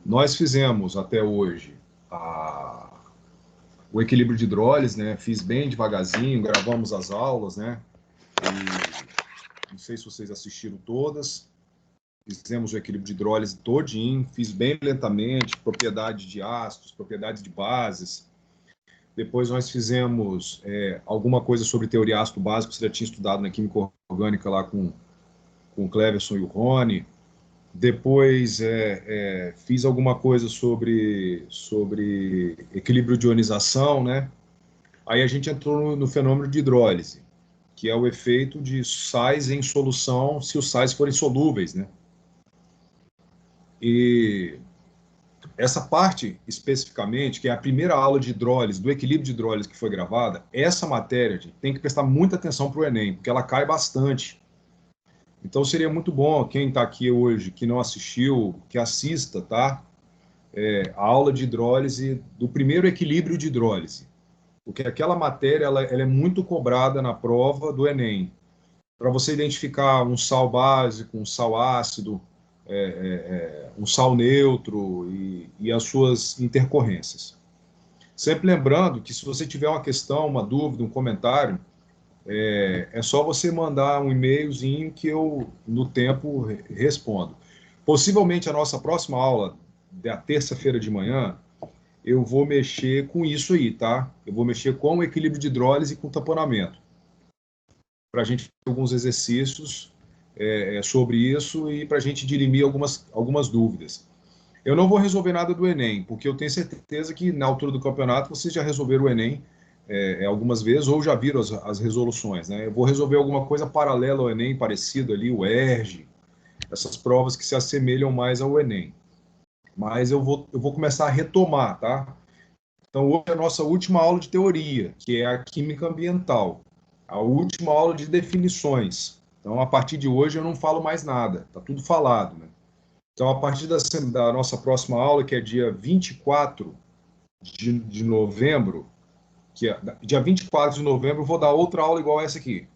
Nós fizemos até hoje o equilíbrio de hidrólise, né? Fiz bem devagarzinho, gravamos as aulas, né? E não sei se vocês assistiram todas. Fizemos o equilíbrio de hidrólise todinho, fiz bem lentamente, propriedade de ácidos, propriedades de bases. Depois nós fizemos alguma coisa sobre teoria ácido básico, você já tinha estudado na química orgânica lá com o Cleverson e o Rony. Depois fiz alguma coisa sobre equilíbrio de ionização, né? Aí a gente entrou no fenômeno de hidrólise, que é o efeito de sais em solução se os sais forem solúveis, né? E essa parte, especificamente, que é a primeira aula de hidrólise, do equilíbrio de hidrólise que foi gravada, essa matéria, gente, tem que prestar muita atenção para o Enem, porque ela cai bastante. Então, seria muito bom, quem está aqui hoje, que não assistiu, que assista, tá? A aula de hidrólise, do primeiro equilíbrio de hidrólise. Porque aquela matéria, ela é muito cobrada na prova do Enem. Para você identificar um sal básico, um sal ácido, um sal neutro e as suas intercorrências. Sempre lembrando que se você tiver uma questão, uma dúvida, um comentário, é só você mandar um e-mailzinho que eu, no tempo, respondo. Possivelmente a nossa próxima aula, da terça-feira de manhã, eu vou mexer com isso aí, tá? Eu vou mexer com o equilíbrio de hidrólise e com tamponamento. Para a gente ter alguns exercícios sobre isso e para a gente dirimir algumas dúvidas. Eu não vou resolver nada do Enem, porque eu tenho certeza que na altura do campeonato vocês já resolveram o Enem algumas vezes ou já viram as resoluções, né? Eu vou resolver alguma coisa paralela ao Enem, parecido ali, o ERG, essas provas que se assemelham mais ao Enem. Mas eu vou começar a retomar, tá? Então, hoje é a nossa última aula de teoria, que é a química ambiental. A última aula de definições. Então, a partir de hoje, eu não falo mais nada. Está tudo falado, né? Então, a partir da nossa próxima aula, que é dia 24 de novembro, dia 24 de novembro, eu vou dar outra aula igual essa aqui.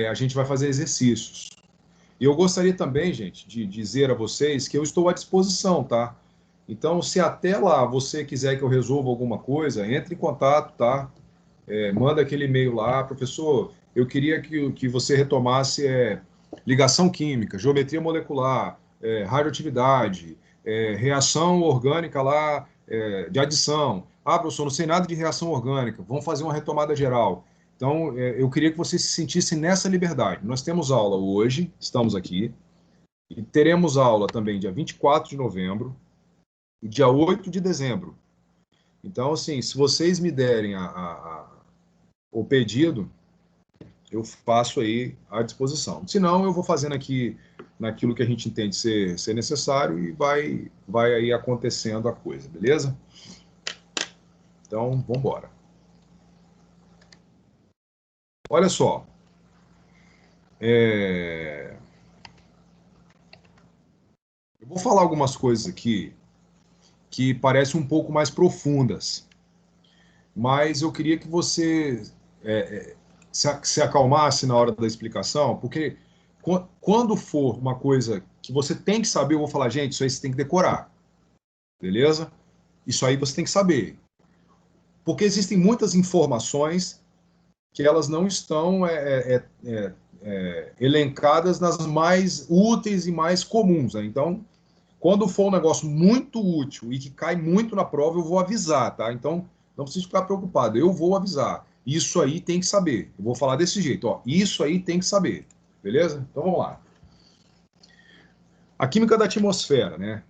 A gente vai fazer exercícios. E eu gostaria também, gente, de dizer a vocês que eu estou à disposição, tá? Então, se até lá você quiser que eu resolva alguma coisa, entre em contato, tá? Manda aquele e-mail lá, professor, eu queria que você retomasse ligação química, geometria molecular, radioatividade, reação orgânica lá de adição. Ah, professor, não sei nada de reação orgânica, vamos fazer uma retomada geral. Então, eu queria que você se sentisse nessa liberdade. Nós temos aula hoje, estamos aqui, e teremos aula também dia 24 de novembro, e dia 8 de dezembro. Então, assim, se vocês me derem o pedido, eu faço aí à disposição. Se não, eu vou fazendo aqui naquilo que a gente entende ser necessário e vai aí acontecendo a coisa, beleza? Então, vamos embora. Olha só. Eu vou falar algumas coisas aqui que parecem um pouco mais profundas, mas eu queria que você se acalmasse na hora da explicação, porque quando for uma coisa que você tem que saber, eu vou falar, gente, isso aí você tem que decorar, beleza? Isso aí você tem que saber. Porque existem muitas informações que elas não estão elencadas nas mais úteis e mais comuns, né? Então, quando for um negócio muito útil e que cai muito na prova, eu vou avisar, tá? Então, não precisa ficar preocupado, eu vou avisar. Isso aí tem que saber. Eu vou falar desse jeito, ó. Isso aí tem que saber, beleza? Então, vamos lá. A química da atmosfera, né?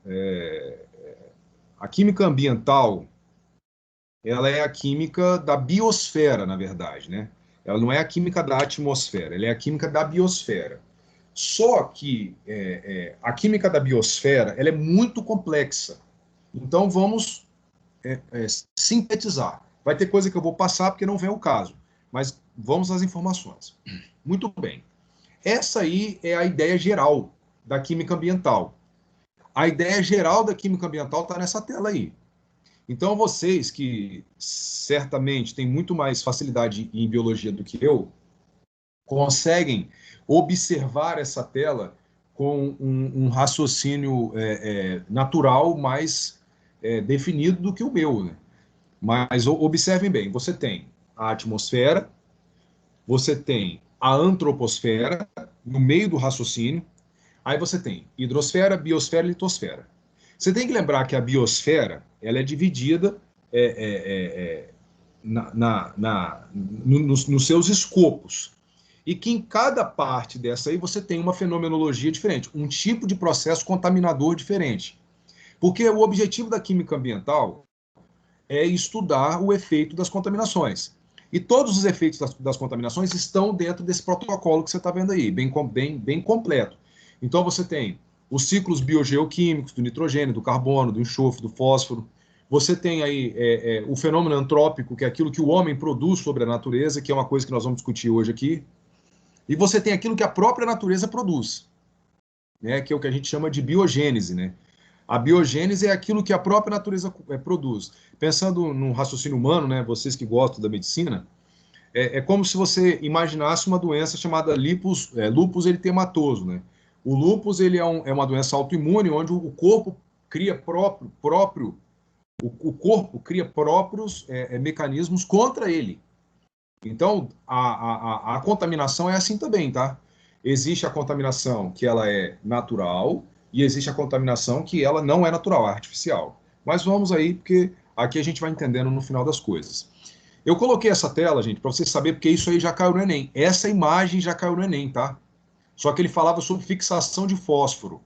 A química ambiental, ela é a química da biosfera, na verdade, né? Ela não é a química da atmosfera, ela é a química da biosfera. Só que a química da biosfera, ela é muito complexa. Então, vamos sintetizar. Vai ter coisa que eu vou passar porque não vem o caso, mas vamos às informações. Muito bem. Essa aí é a ideia geral da química ambiental. A ideia geral da química ambiental está nessa tela aí. Então, vocês que certamente têm muito mais facilidade em biologia do que eu, conseguem observar essa tela com um raciocínio natural mais definido do que o meu, né? Mas observem bem, você tem a atmosfera, você tem a antroposfera no meio do raciocínio, aí você tem hidrosfera, biosfera e litosfera. Você tem que lembrar que a biosfera ela é dividida nos seus escopos. E que em cada parte dessa aí você tem uma fenomenologia diferente, um tipo de processo contaminador diferente. Porque o objetivo da química ambiental é estudar o efeito das contaminações. E todos os efeitos das contaminações estão dentro desse protocolo que você está vendo aí, bem completo. Então você tem os ciclos biogeoquímicos do nitrogênio, do carbono, do enxofre, do fósforo. Você tem aí o fenômeno antrópico, que é aquilo que o homem produz sobre a natureza, que é uma coisa que nós vamos discutir hoje aqui. E você tem aquilo que a própria natureza produz, né, que é o que a gente chama de biogênese, né? A biogênese é aquilo que a própria natureza produz. Pensando no raciocínio humano, né, vocês que gostam da medicina, é como se você imaginasse uma doença chamada lúpus eritematoso, né? O lúpus ele é uma doença autoimune onde o corpo cria o corpo cria próprios mecanismos contra ele. Então, a contaminação é assim também, tá? Existe a contaminação que ela é natural e existe a contaminação que ela não é natural, é artificial. Mas vamos aí, porque aqui a gente vai entendendo no final das coisas. Eu coloquei essa tela, gente, para vocês saberem, porque isso aí já caiu no Enem. Essa imagem já caiu no Enem, tá? Só que ele falava sobre fixação de fósforo.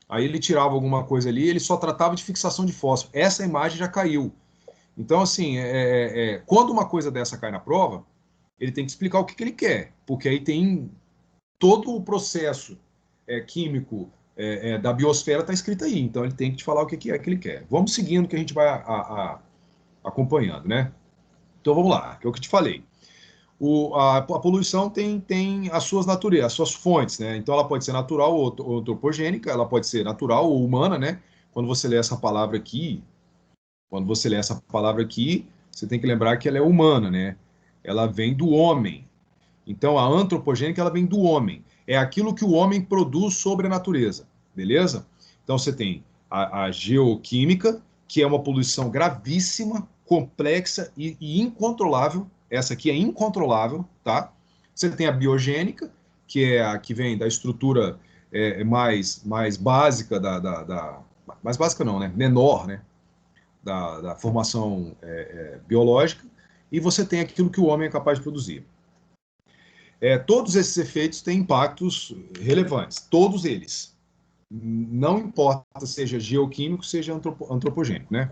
Aí ele tirava alguma coisa ali, ele só tratava de fixação de fósforo. Essa imagem já caiu. Então, assim, quando uma coisa dessa cai na prova, ele tem que explicar o que ele quer, porque aí tem todo o processo químico da biosfera está escrito aí, então ele tem que te falar o que é que ele quer. Vamos seguindo que a gente vai acompanhando, né? Então vamos lá, que é o que eu te falei. A poluição tem as suas naturezas, as suas fontes, né? Então ela pode ser natural ou antropogênica, ela pode ser natural ou humana, né? Quando você lê essa palavra aqui, você tem que lembrar que ela é humana, né? Ela vem do homem. Então, a antropogênica ela vem do homem. É aquilo que o homem produz sobre a natureza, beleza? Então, você tem a geoquímica, que é uma poluição gravíssima, complexa e incontrolável. Essa aqui é incontrolável, tá? Você tem a biogênica, que é a que vem da estrutura mais básica mais básica não, né? Menor, né? Da formação biológica. E você tem aquilo que o homem é capaz de produzir. Todos esses efeitos têm impactos relevantes, todos eles. Não importa seja geoquímico, seja antropogênico, né?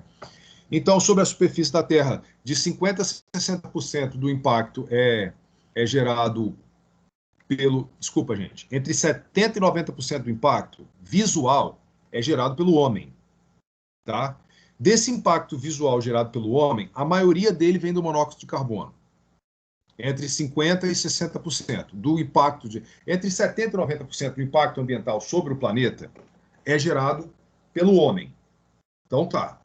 Então, sobre a superfície da Terra, de 50% a 60% do impacto é gerado pelo... Desculpa, gente. Entre 70% e 90% do impacto visual é gerado pelo homem, tá? Desse impacto visual gerado pelo homem, a maioria dele vem do monóxido de carbono. Entre 50% e 60% do impacto entre 70% e 90% do impacto ambiental sobre o planeta é gerado pelo homem. Então tá.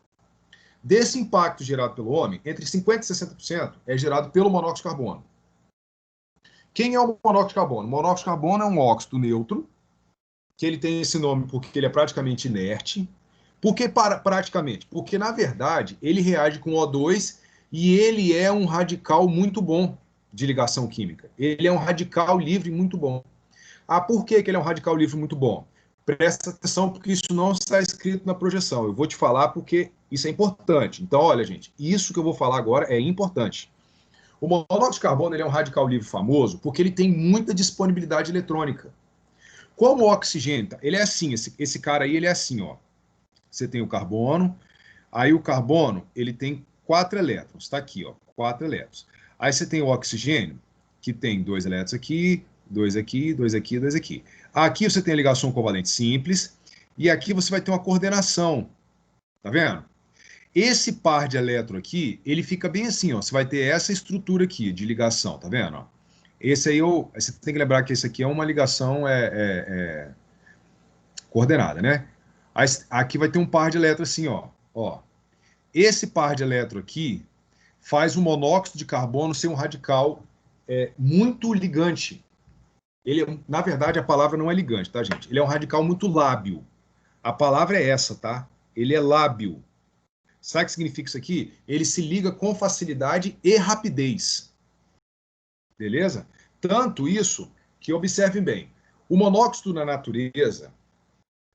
Desse impacto gerado pelo homem, entre 50% e 60% é gerado pelo monóxido de carbono. Quem é o monóxido de carbono? O monóxido de carbono é um óxido neutro, que ele tem esse nome porque ele é praticamente inerte. Por que praticamente? Porque, na verdade, ele reage com O2 e ele é um radical muito bom de ligação química. Ele é um radical livre muito bom. Por que ele é um radical livre muito bom? Presta atenção, porque isso não está escrito na projeção. Eu vou te falar porque isso é importante. Então, olha, gente, isso que eu vou falar agora é importante. O monóxido de carbono ele é um radical livre famoso porque ele tem muita disponibilidade eletrônica. Como o oxigênio, ele é assim, esse cara aí, ele é assim, ó. Você tem o carbono, aí o carbono, ele tem 4 elétrons, tá aqui, ó, 4 elétrons. Aí você tem o oxigênio, que tem 2 elétrons aqui, 2 aqui, 2 aqui, 2 aqui. Aqui você tem a ligação covalente simples, e aqui você vai ter uma coordenação, tá vendo? Esse par de elétron aqui, ele fica bem assim, ó, você vai ter essa estrutura aqui de ligação, tá vendo? Ó? Esse aí, você tem que lembrar que esse aqui é uma ligação coordenada, né? Aqui vai ter um par de elétrons assim, ó. Esse par de elétrons aqui faz o monóxido de carbono ser um radical muito ligante. na verdade, a palavra não é ligante, tá, gente? Ele é um radical muito lábil. A palavra é essa, tá? Ele é lábil. Sabe o que significa isso aqui? Ele se liga com facilidade e rapidez. Beleza? Tanto isso que, observem bem, o monóxido na natureza,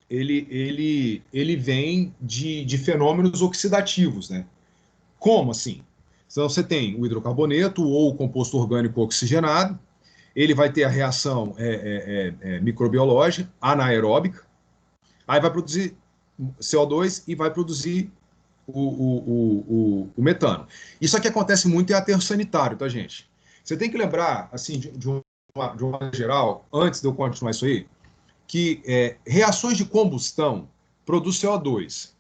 ele vem de fenômenos oxidativos, né? Como assim? Então, você tem o hidrocarboneto ou o composto orgânico oxigenado, ele vai ter a reação microbiológica, anaeróbica, aí vai produzir CO2 e vai produzir o metano. Isso aqui acontece muito em aterro sanitário, tá, gente? Você tem que lembrar, assim, de uma maneira geral, antes de eu continuar isso aí, que reações de combustão produzem CO2.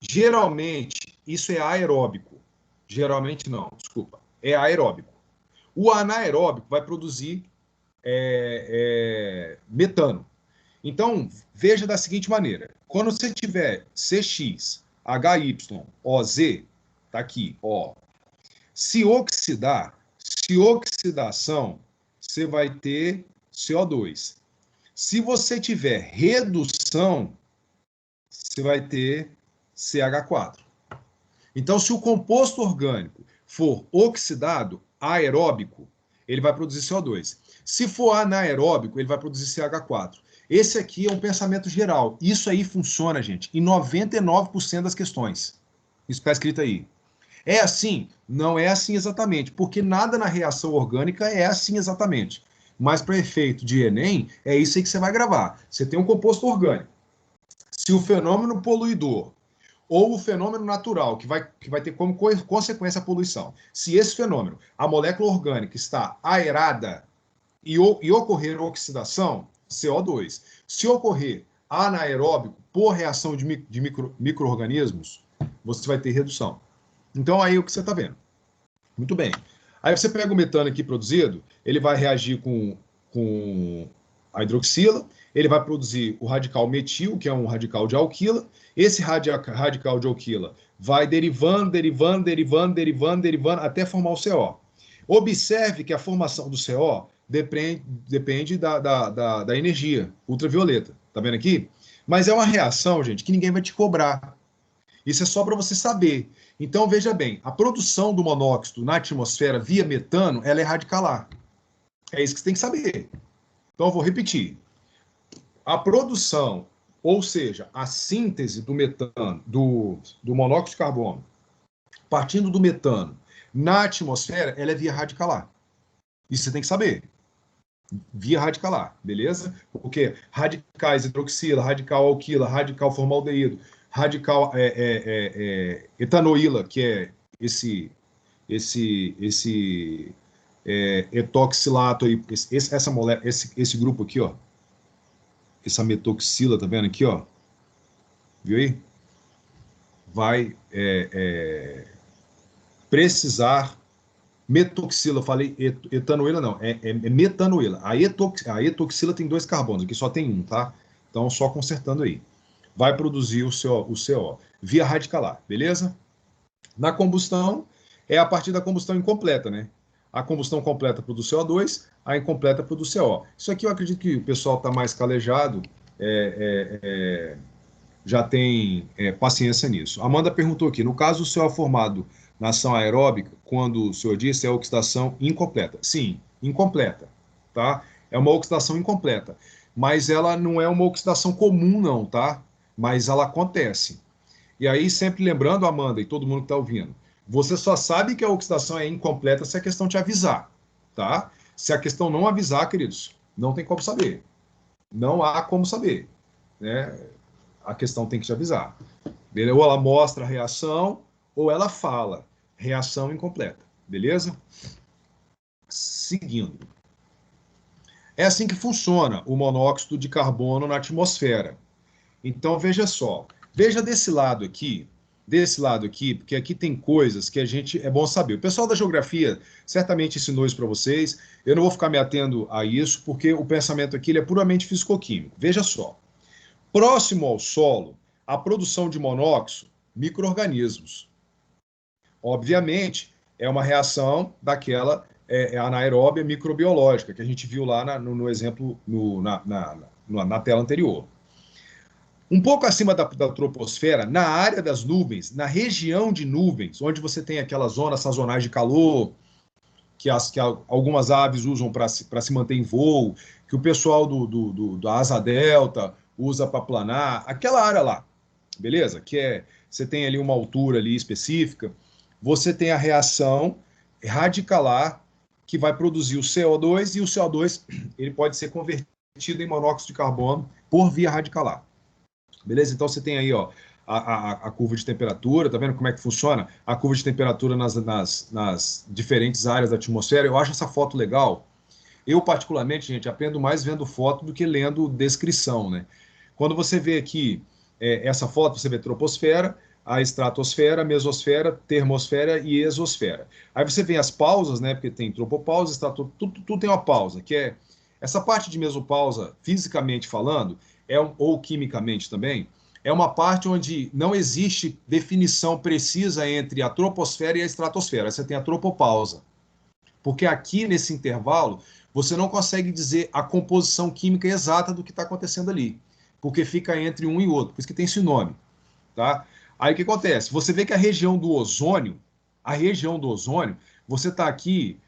Geralmente, isso é aeróbico. Geralmente não, desculpa. É aeróbico. O anaeróbico vai produzir metano. Então, veja da seguinte maneira. Quando você tiver CX, HY, OZ, tá aqui, ó. Se oxidação, você vai ter CO2. Se você tiver redução, você vai ter CH4. Então, se o composto orgânico for oxidado, aeróbico, ele vai produzir CO2. Se for anaeróbico, ele vai produzir CH4. Esse aqui é um pensamento geral. Isso aí funciona, gente, em 99% das questões. Isso está escrito aí. É assim? Não é assim exatamente, porque nada na reação orgânica é assim exatamente. Mas para efeito de Enem, é isso aí que você vai gravar. Você tem um composto orgânico. Se o fenômeno poluidor ou o fenômeno natural, que vai ter como consequência a poluição, se esse fenômeno, a molécula orgânica está aerada e ocorrer oxidação, CO2. Se ocorrer anaeróbico por reação de micro-organismos, você vai ter redução. Então, aí é o que você está vendo. Muito bem. Aí você pega o metano aqui produzido, ele vai reagir com a hidroxila, ele vai produzir o radical metil, que é um radical de alquila. Esse radical de alquila vai derivando, até formar o CO. Observe que a formação do CO depende da energia ultravioleta. Tá vendo aqui? Mas é uma reação, gente, que ninguém vai te cobrar. Isso é só para você saber. Então, veja bem, a produção do monóxido na atmosfera via metano, ela é radicalar. É isso que você tem que saber. Então, eu vou repetir. A produção, ou seja, a síntese do metano, do monóxido de carbono, partindo do metano na atmosfera, ela é via radicalar. Isso você tem que saber. Via radicalar, beleza? Porque radicais hidroxila, radical alquila, radical formaldeído, radical etanoíla, que é esse etoxilato aí, esse grupo aqui, ó, essa metoxila, tá vendo aqui, ó, viu aí? Vai precisar metoxila, eu falei etanoíla não, é metanoíla. A etoxila tem 2 carbonos, aqui só tem um, tá? Então, só consertando aí. Vai produzir o CO via radicalar, beleza? Na combustão, é a partir da combustão incompleta, né? A combustão completa produz CO2, a incompleta produz CO. Isso aqui eu acredito que o pessoal está mais calejado, já tem paciência nisso. Amanda perguntou aqui, no caso o CO é formado na ação aeróbica, quando o senhor disse é oxidação incompleta. Sim, incompleta, tá? É uma oxidação incompleta, mas ela não é uma oxidação comum não, tá? Mas ela acontece. E aí, sempre lembrando, Amanda, e todo mundo que está ouvindo, você só sabe que a oxidação é incompleta se a questão te avisar, tá? Se a questão não avisar, queridos, não tem como saber. Não há como saber, né? A questão tem que te avisar. Ou ela mostra a reação, ou ela fala reação incompleta, beleza? Seguindo. É assim que funciona o monóxido de carbono na atmosfera. Então, veja só. Veja desse lado aqui, porque aqui tem coisas que a gente é bom saber. O pessoal da geografia certamente ensinou isso para vocês. Eu não vou ficar me atendo a isso, porque o pensamento aqui ele é puramente físico-químico. Veja só. Próximo ao solo, a produção de monóxido, micro-organismos. Obviamente, é uma reação daquela é anaeróbia microbiológica, que a gente viu lá no exemplo, na tela anterior. Um pouco acima da troposfera, na área das nuvens, na região de nuvens, onde você tem aquelas zonas sazonais de calor, que algumas aves usam para se manter em voo, que o pessoal da asa delta usa para planar, aquela área lá, beleza? Você tem ali uma altura ali específica, você tem a reação radicalar que vai produzir o CO2 e o CO2 ele pode ser convertido em monóxido de carbono por via radicalar. Beleza? Então você tem aí, ó, a curva de temperatura, tá vendo como é que funciona? A curva de temperatura nas diferentes áreas da atmosfera. Eu acho essa foto legal. Eu, particularmente, gente, aprendo mais vendo foto do que lendo descrição, né? Quando você vê aqui essa foto, você vê troposfera, a estratosfera, mesosfera, termosfera e exosfera. Aí você vê as pausas, né? Porque tem tropopausa, tudo tem uma pausa, que é essa parte de mesopausa, fisicamente falando, ou quimicamente também, é uma parte onde não existe definição precisa entre a troposfera e a estratosfera. Você tem a tropopausa. Porque aqui nesse intervalo você não consegue dizer a composição química exata do que está acontecendo ali, porque fica entre um e outro, por isso que tem esse nome, tá? Aí o que acontece? Você vê que a região do ozônio, você está aqui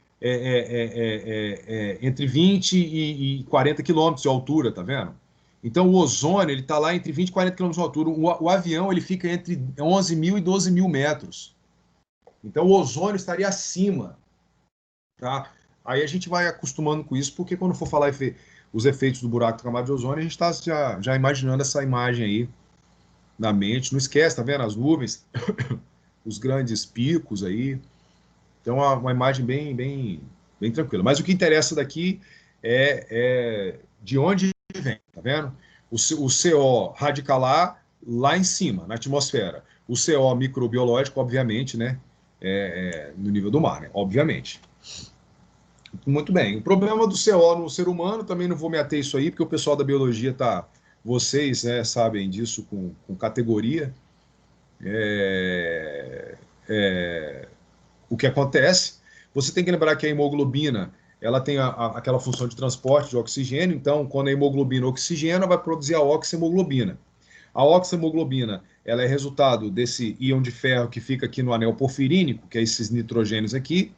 entre 20 e 40 quilômetros de altura, tá vendo? Então o ozônio ele está lá entre 20 e 40 quilômetros de altura. O avião ele fica entre 11 mil e 12 mil metros. Então o ozônio estaria acima, tá? Aí a gente vai acostumando com isso, porque quando for falar os efeitos do buraco da camada de ozônio, a gente está já imaginando essa imagem aí na mente. Não esquece, tá vendo? As nuvens, os grandes picos aí. Então, uma imagem bem tranquila. Mas o que interessa daqui é de onde vem, tá vendo? O CO radicalar lá em cima, na atmosfera. O CO microbiológico, obviamente, né? No nível do mar, né? Obviamente. Muito bem. O problema do CO no ser humano, também não vou me ater isso aí, porque o pessoal da biologia tá. Vocês sabem disso com categoria. É, o que acontece? Você tem que lembrar que a hemoglobina ela tem aquela função de transporte de oxigênio, então, quando a hemoglobina oxigena, vai produzir a oxihemoglobina. A oxihemoglobina ela é resultado desse íon de ferro que fica aqui no anel porfirínico, que é esses nitrogênios aqui.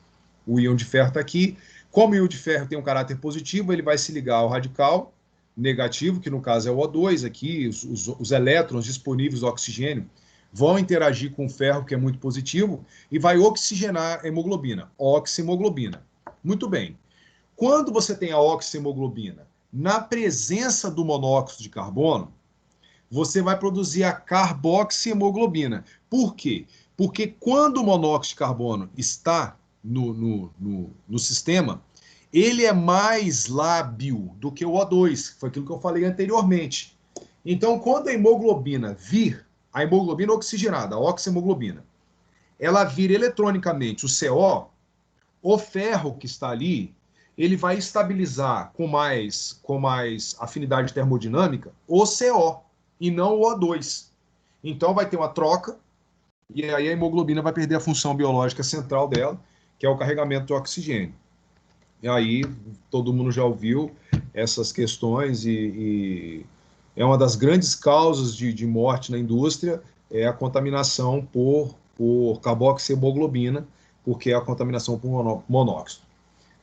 O íon de ferro está aqui. Como o íon de ferro tem um caráter positivo, ele vai se ligar ao radical negativo, que no caso é o O2 aqui, os elétrons disponíveis do oxigênio vão interagir com o ferro, que é muito positivo, e vai oxigenar a hemoglobina, oxihemoglobina. Muito bem. Quando você tem a oxihemoglobina na presença do monóxido de carbono, você vai produzir a carboxihemoglobina. Por quê? Porque quando o monóxido de carbono está no sistema, ele é mais lábil do que o O2, foi aquilo que eu falei anteriormente. Então, quando a hemoglobina vir, a hemoglobina oxigenada, a oxihemoglobina, ela vir eletronicamente o CO, o ferro que está ali, ele vai estabilizar com mais afinidade termodinâmica o CO e não o O2. Então vai ter uma troca e aí a hemoglobina vai perder a função biológica central dela, que é o carregamento de oxigênio. E aí todo mundo já ouviu essas questões e é uma das grandes causas de morte na indústria é a contaminação por carboxihemoglobina, porque é a contaminação por monóxido.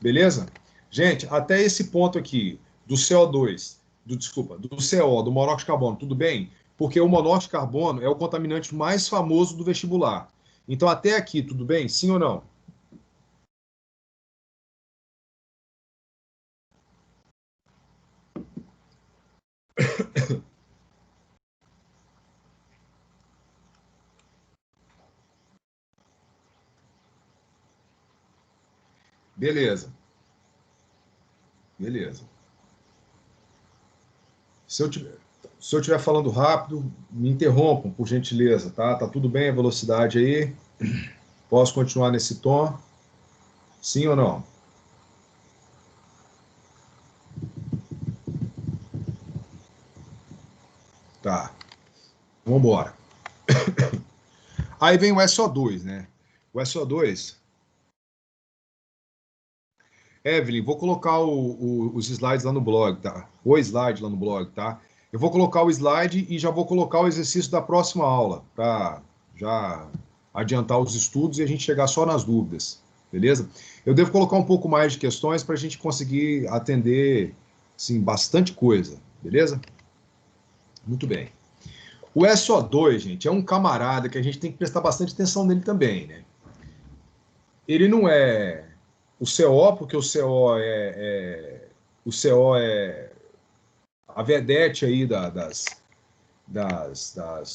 Beleza? Gente, até esse ponto aqui do CO2, do CO, do monóxido de carbono, tudo bem? Porque o monóxido de carbono é o contaminante mais famoso do vestibular. Então, até aqui, tudo bem? Sim ou não? Beleza, beleza. Se eu tiver, se eu estiver falando rápido, me interrompam, por gentileza, tá? Tá tudo bem a velocidade aí? Posso continuar nesse tom? Sim ou não? Tá, vamos embora. Aí vem o SO2, né? O SO2, Evelyn, vou colocar os slides lá no blog, tá? O slide lá no blog, tá? Eu vou colocar o slide e já vou colocar o exercício da próxima aula, para já adiantar os estudos e a gente chegar só nas dúvidas, beleza? Eu devo colocar um pouco mais de questões para a gente conseguir atender, sim, bastante coisa, beleza? Muito bem. O SO2, gente, é um camarada que a gente tem que prestar bastante atenção nele também, né? Ele não é o CO, porque o CO é a vedete aí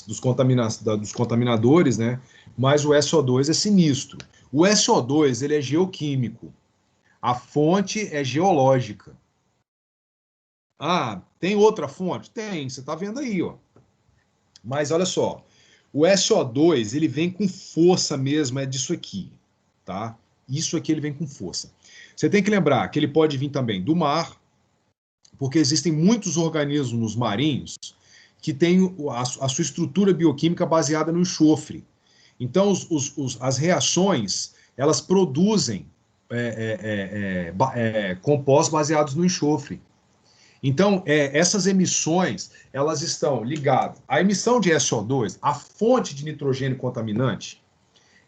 dos contaminadores, né? Mas o SO2 é sinistro. O SO2 ele é geoquímico. A fonte é geológica. Ah, tem outra fonte? Tem, você está vendo aí, ó. Mas olha só, o SO2 ele vem com força mesmo, é disso aqui, tá? Isso aqui ele vem com força. Você tem que lembrar que ele pode vir também do mar, porque existem muitos organismos marinhos que têm a sua estrutura bioquímica baseada no enxofre. Então, as reações, elas produzem compostos baseados no enxofre. Então, essas emissões, elas estão ligadas. A emissão de SO2, a fonte de nitrogênio contaminante,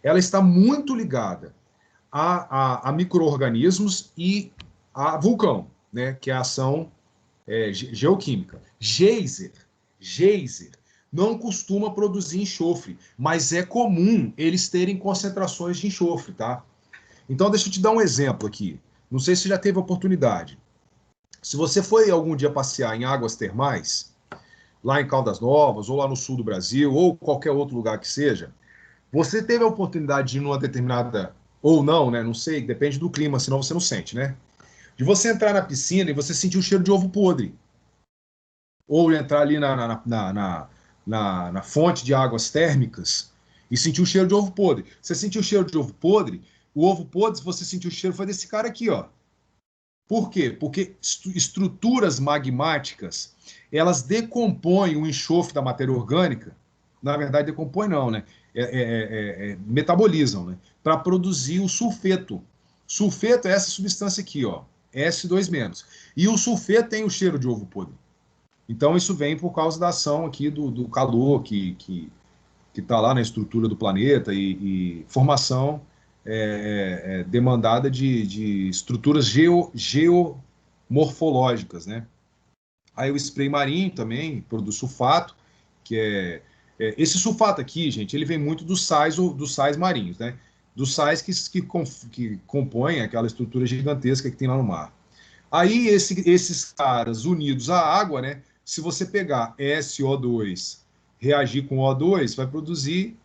ela está muito ligada a micro-organismos e a vulcão, né, que é a ação geoquímica. Geyser não costuma produzir enxofre, mas é comum eles terem concentrações de enxofre, tá? Então, deixa eu te dar um exemplo aqui. Não sei se você já teve oportunidade. Se você foi algum dia passear em águas termais, lá em Caldas Novas, ou lá no sul do Brasil, ou qualquer outro lugar que seja, você teve a oportunidade de ir numa determinada, ou não, né? Não sei, depende do clima, senão você não sente, né? De você entrar na piscina e você sentir o cheiro de ovo podre. Ou entrar ali na fonte de águas térmicas e sentir o cheiro de ovo podre. Você sentiu o cheiro de ovo podre, o ovo podre, se você sentiu o cheiro, foi desse cara aqui, ó. Por quê? Porque estruturas magmáticas, elas decompõem o enxofre da matéria orgânica, na verdade decompõem não, né? Metabolizam, né? Para produzir o sulfeto. Sulfeto é essa substância aqui, ó, S2-. E o sulfeto tem o cheiro de ovo podre. Então isso vem por causa da ação aqui do calor que está lá na estrutura do planeta e formação demandada de estruturas geomorfológicas, né? Aí o spray marinho também produz sulfato, que esse sulfato aqui, gente, ele vem muito dos sais marinhos, né? Dos sais que compõem aquela estrutura gigantesca que tem lá no mar. Aí esses caras unidos à água, né? Se você pegar SO2, reagir com O2, vai produzir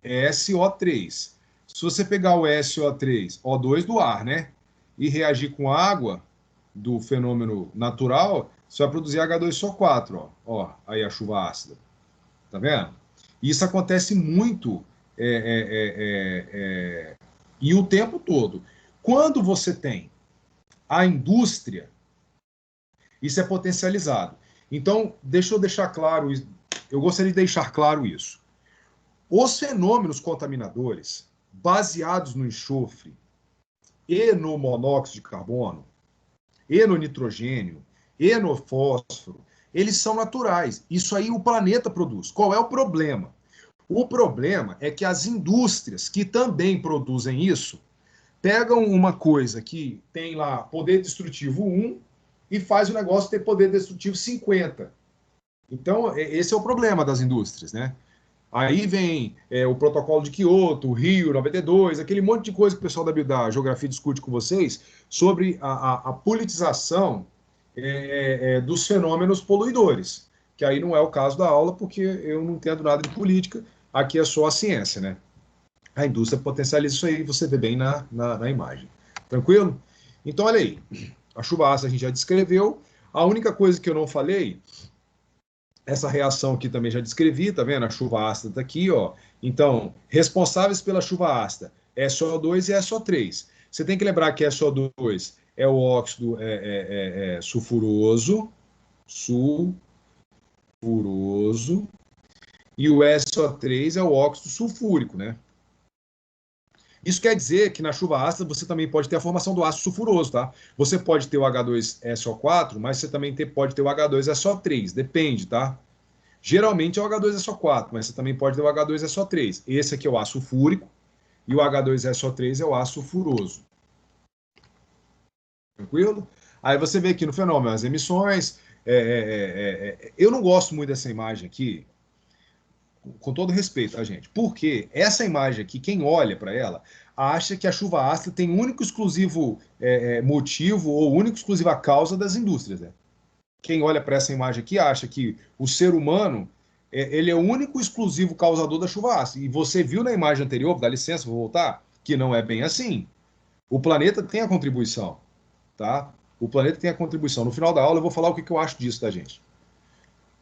SO3. Se você pegar o SO3, O2 do ar, né? E reagir com água do fenômeno natural, você vai produzir H2SO4, ó. Ó, aí a chuva ácida. Tá vendo? Isso acontece muito e o tempo todo. Quando você tem a indústria, isso é potencializado. Então, deixa eu deixar claro, eu gostaria de deixar claro isso. Os fenômenos contaminadores baseados no enxofre e no monóxido de carbono, e no nitrogênio, e no fósforo, eles são naturais. Isso aí o planeta produz. Qual é o problema? O problema é que as indústrias que também produzem isso pegam uma coisa que tem lá poder destrutivo 1 e faz o negócio ter poder destrutivo 50. Então, esse é o problema das indústrias, né? Aí vem o protocolo de Kyoto, o Rio 92, aquele monte de coisa que o pessoal da geografia discute com vocês sobre a politização dos fenômenos poluidores, que aí não é o caso da aula, porque eu não entendo nada de política, aqui é só a ciência, né? A indústria potencializa isso aí, você vê bem na imagem. Tranquilo? Então, olha aí, a chuva ácida a gente já descreveu, a única coisa que eu não falei, essa reação aqui também já descrevi, tá vendo? A chuva ácida tá aqui, ó. Então, responsáveis pela chuva ácida, SO2 e SO3. Você tem que lembrar que SO2 é o óxido sulfuroso, e o SO3 é o óxido sulfúrico, né? Isso quer dizer que na chuva ácida você também pode ter a formação do ácido sulfuroso, tá? Você pode ter o H2SO4, mas você também pode ter o H2SO3, depende, tá? Geralmente é o H2SO4, mas você também pode ter o H2SO3. Esse aqui é o ácido sulfúrico e o H2SO3 é o ácido sulfuroso. Tranquilo? Aí você vê aqui no fenômeno as emissões. Eu não gosto muito dessa imagem aqui, com todo respeito, tá, gente? Porque essa imagem aqui, quem olha para ela, acha que a chuva ácida tem único exclusivo motivo ou único exclusiva causa das indústrias, né? Quem olha para essa imagem aqui acha que o ser humano ele é o único exclusivo causador da chuva ácida. E você viu na imagem anterior, dá licença, vou voltar, que não é bem assim. O planeta tem a contribuição, tá? O planeta tem a contribuição. No final da aula eu vou falar o que eu acho disso, tá, gente?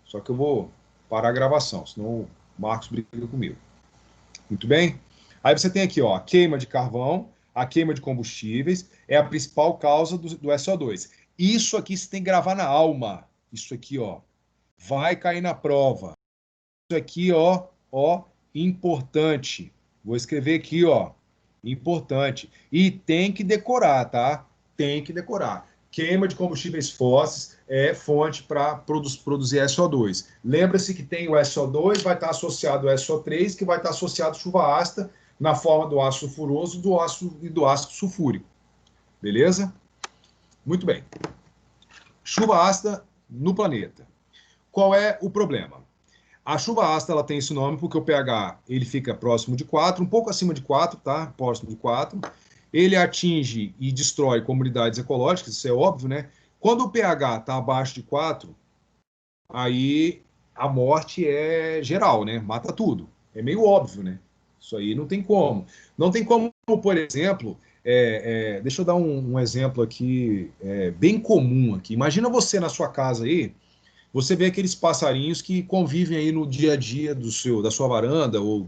Só que eu vou parar a gravação, senão o Marcos briga comigo. Muito bem? Aí você tem aqui, ó, a queima de carvão, a queima de combustíveis, é a principal causa do SO2. Isso aqui você tem que gravar na alma. Isso aqui, ó, vai cair na prova. Isso aqui, ó, importante. Vou escrever aqui, ó, importante. E tem que decorar, tá? Tem que decorar. Queima de combustíveis fósseis é fonte para produzir SO2. Lembra-se que tem o SO2, vai estar associado ao SO3, que vai estar associado à chuva ácida na forma do ácido sulfuroso e do ácido sulfúrico. Beleza? Muito bem. Chuva ácida no planeta. Qual é o problema? A chuva ácida ela tem esse nome porque o pH ele fica próximo de 4, um pouco acima de 4, tá? Próximo de 4. Ele atinge e destrói comunidades ecológicas, isso é óbvio, né? Quando o pH está abaixo de 4, aí a morte é geral, né? Mata tudo. É meio óbvio, né? Isso aí não tem como. Não tem como, por exemplo, deixa eu dar um exemplo aqui bem comum aqui. Imagina você na sua casa aí, você vê aqueles passarinhos que convivem aí no dia a dia da sua varanda ou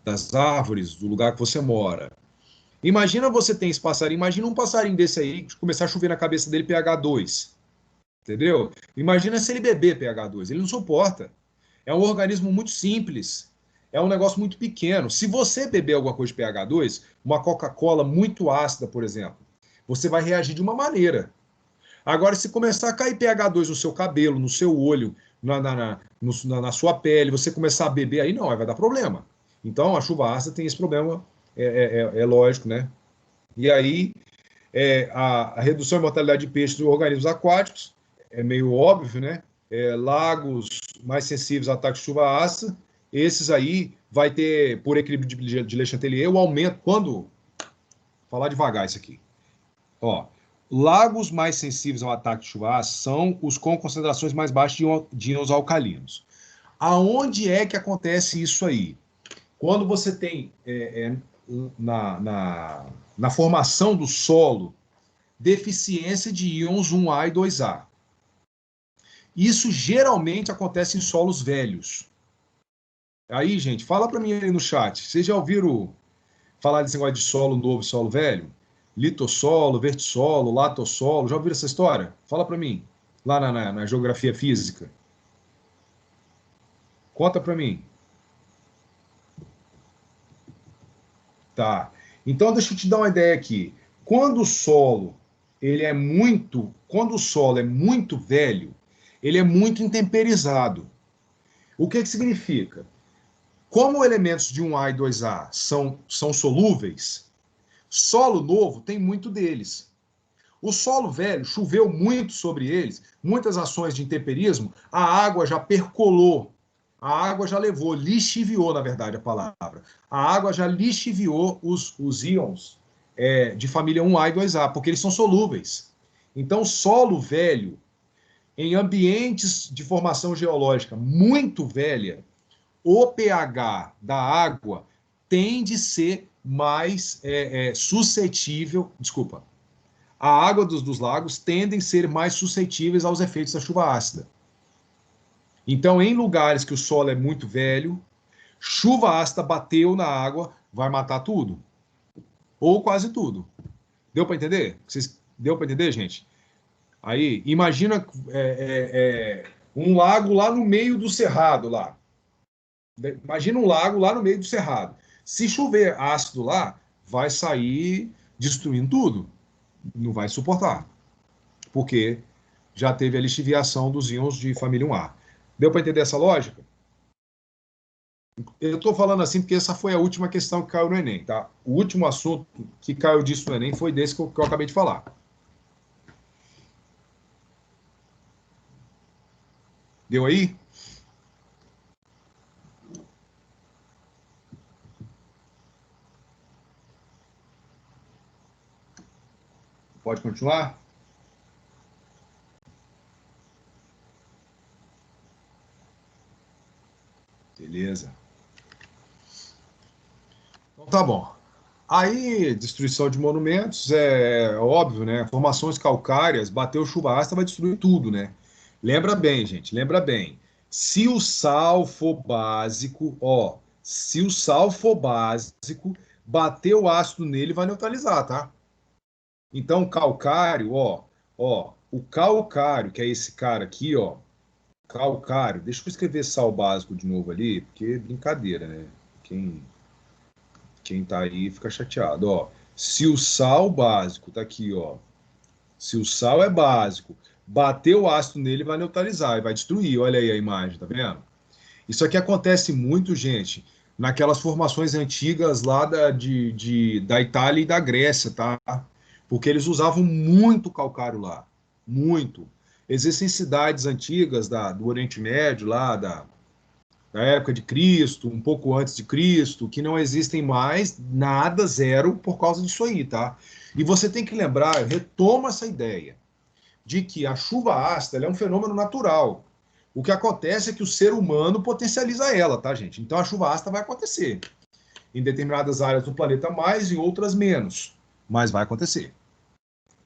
das árvores, do lugar que você mora. Imagina você tem esse passarinho, imagina um passarinho desse aí começar a chover na cabeça dele pH 2, entendeu? Imagina se ele beber pH 2, ele não suporta. É um organismo muito simples, é um negócio muito pequeno. Se você beber alguma coisa de pH 2, uma Coca-Cola muito ácida, por exemplo, você vai reagir de uma maneira. Agora, se começar a cair pH 2 no seu cabelo, no seu olho, na sua pele, você começar a beber, aí não, aí vai dar problema. Então, a chuva ácida tem esse problema, é lógico, né? E aí, a redução e mortalidade de peixes e organismos aquáticos, é meio óbvio, né? Lagos mais sensíveis a ataques de chuva ácida, esses aí vai ter, por equilíbrio de Le Chatelier, o aumento, quando... Falar devagar isso aqui. Ó, lagos mais sensíveis ao ataque de chuva ácida são os com concentrações mais baixas de íons alcalinos. Aonde é que acontece isso aí? Quando você tem na formação do solo deficiência de íons 1A e 2A. Isso geralmente acontece em solos velhos. Aí, gente, fala para mim aí no chat. Vocês já ouviram falar desse negócio de solo novo e solo velho? Litossolo, vertissolo, latossolo. Já ouviram essa história? Fala para mim, lá na geografia física. Conta para mim. Tá. Então, deixa eu te dar uma ideia aqui. Quando o solo quando o solo é muito velho, ele é muito intemperizado. O que significa? Como elementos de 1A e 2A são solúveis, solo novo tem muito deles. O solo velho, choveu muito sobre eles, muitas ações de intemperismo, a água já percolou, a água já levou, lixiviou, na verdade, a palavra. A água já lixiviou os íons de família 1A e 2A, porque eles são solúveis. Então, solo velho, em ambientes de formação geológica muito velha, o pH da água tende a ser mais suscetível, desculpa, a água dos lagos tendem a ser mais suscetíveis aos efeitos da chuva ácida. Então, em lugares que o solo é muito velho, chuva ácida bateu na água, vai matar tudo. Ou quase tudo. Deu para entender? Deu para entender, gente? Aí, imagina um lago lá no meio do cerrado, lá. Imagina um lago lá no meio do cerrado. Se chover ácido lá, vai sair destruindo tudo. Não vai suportar. Porque já teve a lixiviação dos íons de família 1A. Deu para entender essa lógica? Eu estou falando assim porque essa foi a última questão que caiu no Enem, tá? O último assunto que caiu disso no Enem foi desse que eu acabei de falar. Deu aí? Pode continuar? Beleza. Então tá bom. Aí, destruição de monumentos, é óbvio, né? Formações calcárias, bateu chuva ácida, vai destruir tudo, né? Lembra bem, gente, lembra bem. Se o sal for básico, ó, se o sal for básico, bater o ácido nele vai neutralizar, tá? Então, calcário, ó, o calcário, que é esse cara aqui, ó, calcário, deixa eu escrever sal básico de novo ali, porque é brincadeira, né? Quem Quem tá aí fica chateado, ó. Se o sal básico, tá aqui, ó. Se o sal é básico, bater o ácido nele vai neutralizar e vai destruir. Olha aí a imagem, tá vendo? Isso aqui acontece muito, gente, naquelas formações antigas lá da Itália e da Grécia, tá? Porque eles usavam muito calcário lá. Muito. Existem cidades antigas do Oriente Médio, lá da época de Cristo, um pouco antes de Cristo, que não existem mais, nada, zero, por causa disso aí, tá? E você tem que lembrar, retoma essa ideia, de que a chuva ácida é um fenômeno natural. O que acontece é que o ser humano potencializa ela, tá, gente? Então a chuva ácida vai acontecer. Em determinadas áreas do planeta mais e outras menos. Mas vai acontecer.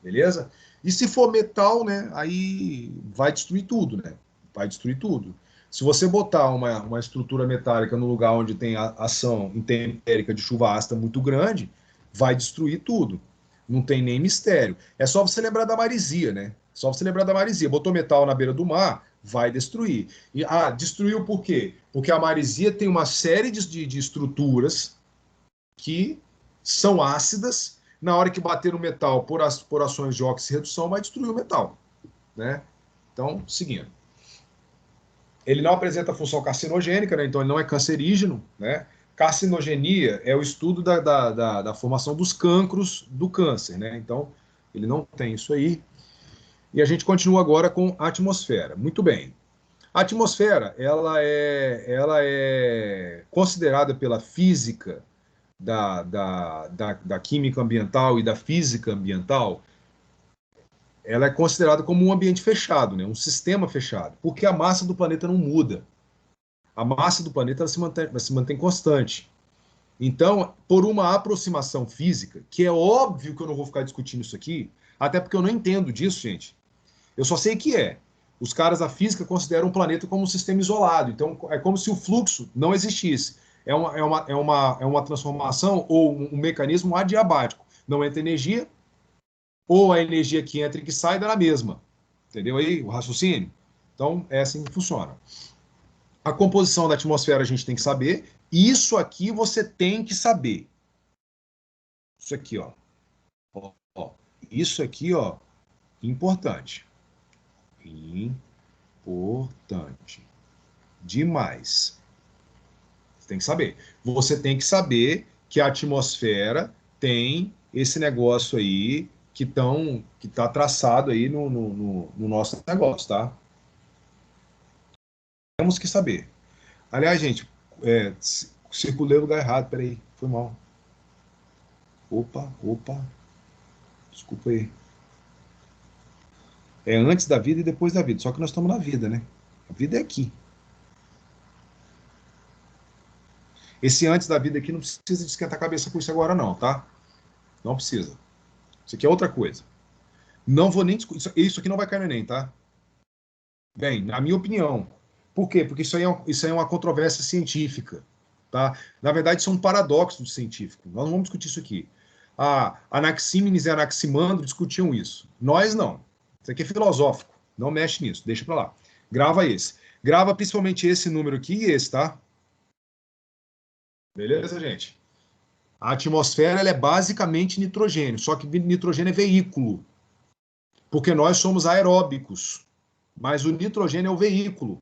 Beleza? E se for metal, né? Aí vai destruir tudo, né? Vai destruir tudo. Se você botar uma estrutura metálica no lugar onde tem a ação intempérica de chuva ácida muito grande, vai destruir tudo. Não tem nem mistério. É só você lembrar da maresia, né? Só você lembrar da maresia. Botou metal na beira do mar, vai destruir. E, destruiu por quê? Porque a maresia tem uma série de estruturas que são ácidas. Na hora que bater no metal por ações de oxirredução, vai destruir o metal. Né? Então, seguindo. Ele não apresenta função carcinogênica, né? Então ele não é cancerígeno. Né? Carcinogenia é o estudo da formação dos cancros do câncer. Né? Então, ele não tem isso aí. E a gente continua agora com a atmosfera. Muito bem. A atmosfera ela é considerada pela física da química ambiental e da física ambiental, ela é considerada como um ambiente fechado, né? Um sistema fechado, porque a massa do planeta não muda. A massa do planeta ela se mantém constante. Então, por uma aproximação física, que é óbvio que eu não vou ficar discutindo isso aqui, até porque eu não entendo disso, gente. Eu só sei que é. Os caras da física consideram o planeta como um sistema isolado. Então, é como se o fluxo não existisse. É uma transformação ou um mecanismo adiabático. Não entra energia, ou a energia que entra e que sai dá na mesma. Entendeu aí o raciocínio? Então, é assim que funciona. A composição da atmosfera a gente tem que saber. E isso aqui você tem que saber. Isso aqui, ó. Ó. Isso aqui, ó, importante. Importante. Demais. Você tem que saber. Você tem que saber que a atmosfera tem esse negócio aí que está traçado aí no nosso negócio, tá? Temos que saber. Aliás, gente, circulei no lugar errado, peraí, foi mal. Opa, desculpa aí. É antes da vida e depois da vida, só que nós estamos na vida, né? A vida é aqui. Esse antes da vida aqui não precisa de esquentar a cabeça com isso agora, não, tá? Não precisa. Isso aqui é outra coisa. Não vou nem discutir. Isso aqui não vai cair no Enem, tá? Bem, na minha opinião. Por quê? Porque isso aí é uma controvérsia científica. Tá? Na verdade, isso é um paradoxo científico. Nós não vamos discutir isso aqui. A Anaxímenes e Anaximandro discutiam isso. Nós não. Isso aqui é filosófico. Não mexe nisso. Deixa para lá. Grava esse. Grava principalmente esse número aqui e esse, tá? Beleza, gente? A atmosfera ela é basicamente nitrogênio, só que nitrogênio é veículo, porque nós somos aeróbicos, mas o nitrogênio é o veículo.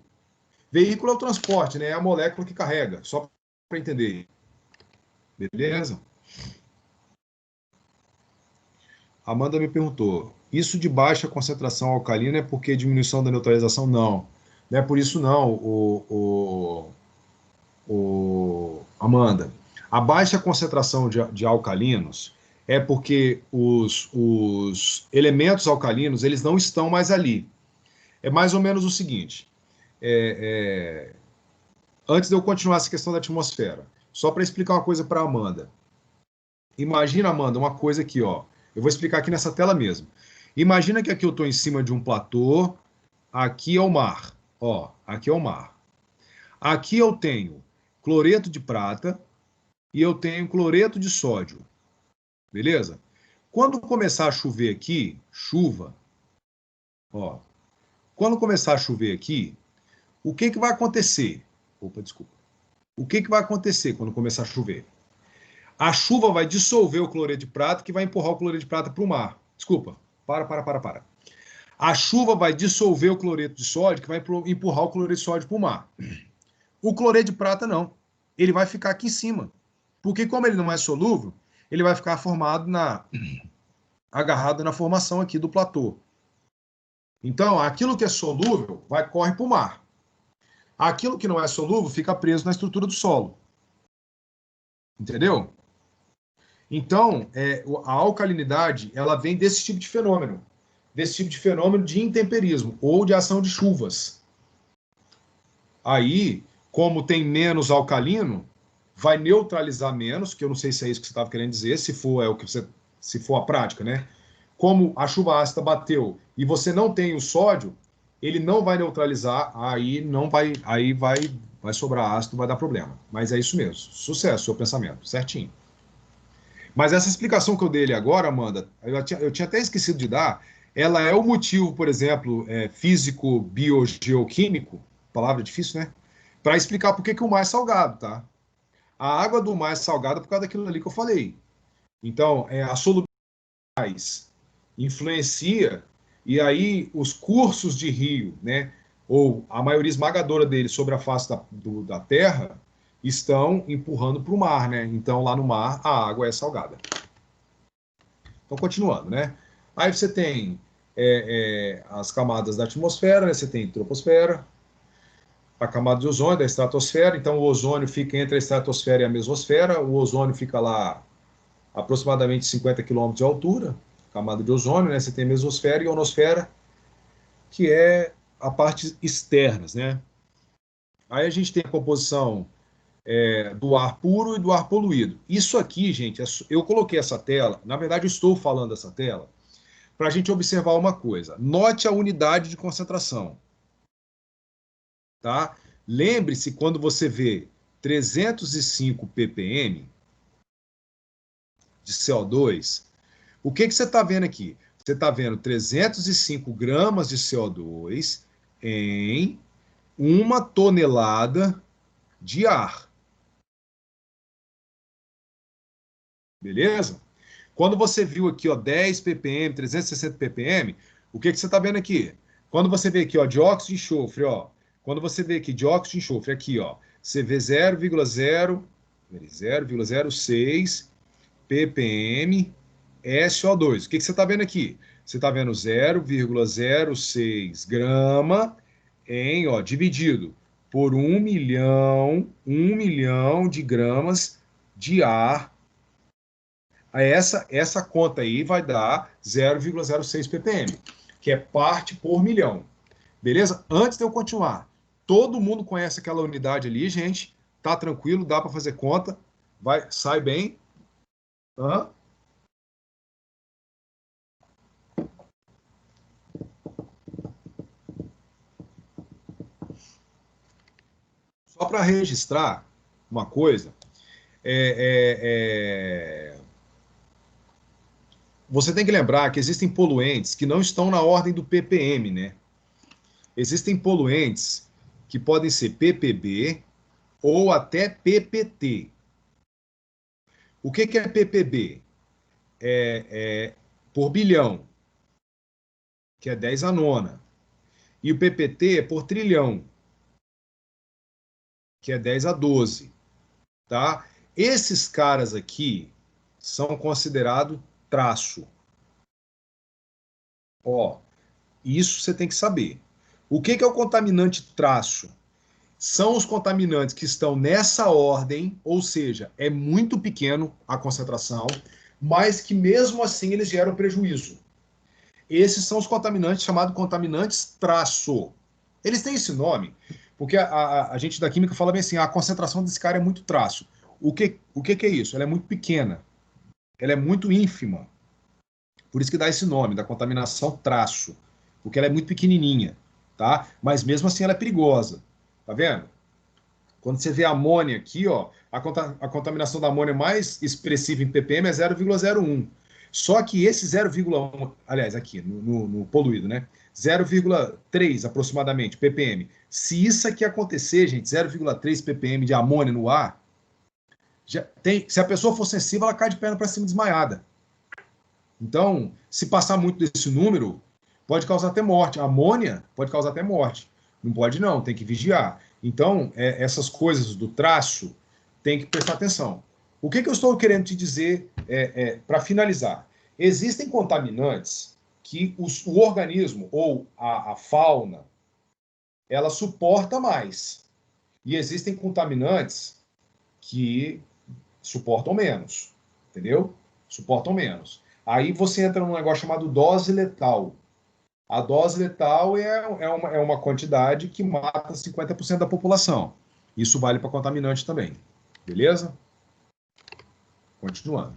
Veículo é o transporte, né? É a molécula que carrega, só para entender. Beleza? Amanda me perguntou, isso de baixa concentração alcalina é porque diminuição da neutralização? Não, não é por isso não, Amanda. A baixa concentração de alcalinos é porque os elementos alcalinos eles não estão mais ali. É mais ou menos o seguinte, antes de eu continuar essa questão da atmosfera, só para explicar uma coisa para a Amanda. Imagina, Amanda, uma coisa aqui, ó. Eu vou explicar aqui nessa tela mesmo. Imagina que aqui eu estou em cima de um platô, aqui é o mar. Ó, aqui é o mar. Aqui eu tenho cloreto de prata e eu tenho cloreto de sódio. Beleza? Quando começar a chover aqui, chuva, ó. Quando começar a chover aqui, o que que vai acontecer? Opa, desculpa. O que que vai acontecer quando começar a chover? A chuva vai dissolver o cloreto de prata, que vai empurrar o cloreto de prata para o mar. Desculpa. Para. A chuva vai dissolver o cloreto de sódio, que vai empurrar o cloreto de sódio para o mar. O cloreto de prata não. Ele vai ficar aqui em cima. Porque como ele não é solúvel, ele vai ficar formado agarrado na formação aqui do platô. Então, aquilo que é solúvel corre para o mar. Aquilo que não é solúvel fica preso na estrutura do solo. Entendeu? Então, a alcalinidade ela vem desse tipo de fenômeno. Desse tipo de fenômeno de intemperismo ou de ação de chuvas. Aí, como tem menos alcalino, vai neutralizar menos, que eu não sei se é isso que você estava querendo dizer, se for a prática, né? Como a chuva ácida bateu e você não tem o sódio, ele não vai neutralizar, vai sobrar ácido, vai dar problema. Mas é isso mesmo. Sucesso, seu pensamento, certinho. Mas essa explicação que eu dei ali agora, Amanda, eu tinha até esquecido de dar, ela é o motivo, por exemplo, físico, biogeoquímico, palavra difícil, né? Para explicar por que o mar é salgado, tá? A água do mar é salgada por causa daquilo ali que eu falei. Então, a solubilidade influencia, e aí os cursos de rio, né, ou a maioria esmagadora deles sobre a face da Terra, estão empurrando para o mar, né? Então, lá no mar, a água é salgada. Então, continuando, né? Aí você tem as camadas da atmosfera, né? Você tem troposfera, a camada de ozônio da estratosfera. Então, o ozônio fica entre a estratosfera e a mesosfera. O ozônio fica lá aproximadamente 50 quilômetros de altura, camada de ozônio, né? Você tem a mesosfera e a ionosfera, que é a parte externas, né? Aí a gente tem a composição do ar puro e do ar poluído. Isso aqui, gente, eu coloquei essa tela, na verdade eu estou falando dessa tela, para a gente observar uma coisa. Note a unidade de concentração. Tá? Lembre-se, quando você vê 305 ppm de CO2, o que você está vendo aqui? Você está vendo 305 gramas de CO2 em 1 tonelada de ar. Beleza? Quando você viu aqui, ó, 10 ppm, 360 ppm, o que você está vendo aqui? Quando você vê aqui, ó, dióxido de enxofre, ó, quando você vê aqui dióxido de enxofre, aqui, ó, você vê 0,06 ppm SO2. O que você está vendo aqui? Você está vendo 0,06 grama dividido por 1 milhão de gramas de ar. Essa conta aí vai dar 0,06 ppm, que é parte por milhão. Beleza? Antes de eu continuar, todo mundo conhece aquela unidade ali, gente. Tá tranquilo, dá para fazer conta. Sai bem. Hã? Só para registrar uma coisa, você tem que lembrar que existem poluentes que não estão na ordem do ppm, né? Existem poluentes que podem ser ppb ou até ppt. O que é ppb? É por bilhão, que é 10 a nona. E o ppt é por trilhão, que é 10 a 12. Tá? Esses caras aqui são considerados traço. Ó, isso você tem que saber. O que é o contaminante traço? São os contaminantes que estão nessa ordem, ou seja, é muito pequeno a concentração, mas que mesmo assim eles geram prejuízo. Esses são os contaminantes chamados contaminantes traço. Eles têm esse nome porque a gente da química fala bem assim, a concentração desse cara é muito traço. O que é isso? Ela é muito pequena, ela é muito ínfima. Por isso que dá esse nome, da contaminação traço, porque ela é muito pequenininha, tá? Mas mesmo assim ela é perigosa, tá vendo? Quando você vê a amônia aqui, ó, a contaminação da amônia mais expressiva em ppm é 0,01. Só que esse 0,1, aliás, aqui no poluído, né? 0,3 aproximadamente ppm. Se isso aqui acontecer, gente, 0,3 ppm de amônia no ar, se a pessoa for sensível, ela cai de perna para cima desmaiada. Então, se passar muito desse número, pode causar até morte. A amônia pode causar até morte. Não pode não, tem que vigiar. Então, essas coisas do traço, tem que prestar atenção. O que eu estou querendo te dizer para finalizar? Existem contaminantes que o organismo ou a fauna, ela suporta mais. E existem contaminantes que suportam menos, entendeu? Suportam menos. Aí você entra num negócio chamado dose letal. A dose letal é uma quantidade que mata 50% da população. Isso vale para contaminante também. Beleza? Continuando.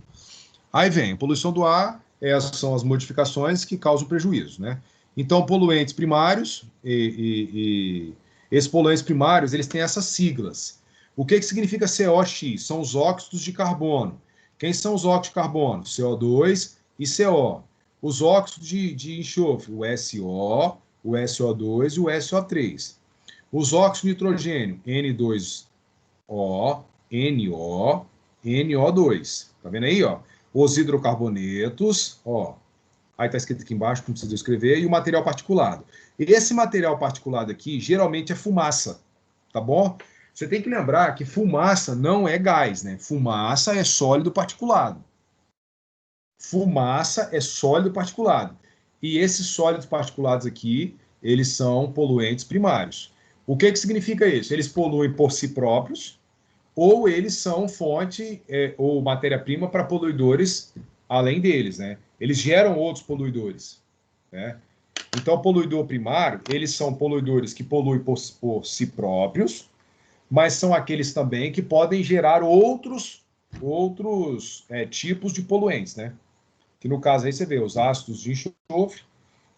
Aí vem, poluição do ar, essas são as modificações que causam prejuízo, né? Então, poluentes primários esses poluentes primários, eles têm essas siglas. O que significa COX? São os óxidos de carbono. Quem são os óxidos de carbono? CO2 e CO. Os óxidos de enxofre, o SO, o SO2 e o SO3. Os óxidos de nitrogênio, N2O, NO, NO2. Tá vendo aí, ó? Os hidrocarbonetos, ó. Aí está escrito aqui embaixo, não precisa escrever, e o material particulado. Esse material particulado aqui, geralmente é fumaça, tá bom? Você tem que lembrar que fumaça não é gás, né? Fumaça é sólido particulado. Fumaça é sólido particulado. E esses sólidos particulados aqui, eles são poluentes primários. O que significa isso? Eles poluem por si próprios, ou eles são fonte ou matéria-prima para poluidores além deles, né? Eles geram outros poluidores, né? Então, poluidor primário, eles são poluidores que poluem por si próprios, mas são aqueles também que podem gerar outros tipos de poluentes, né? Que no caso aí você vê os ácidos de enxofre,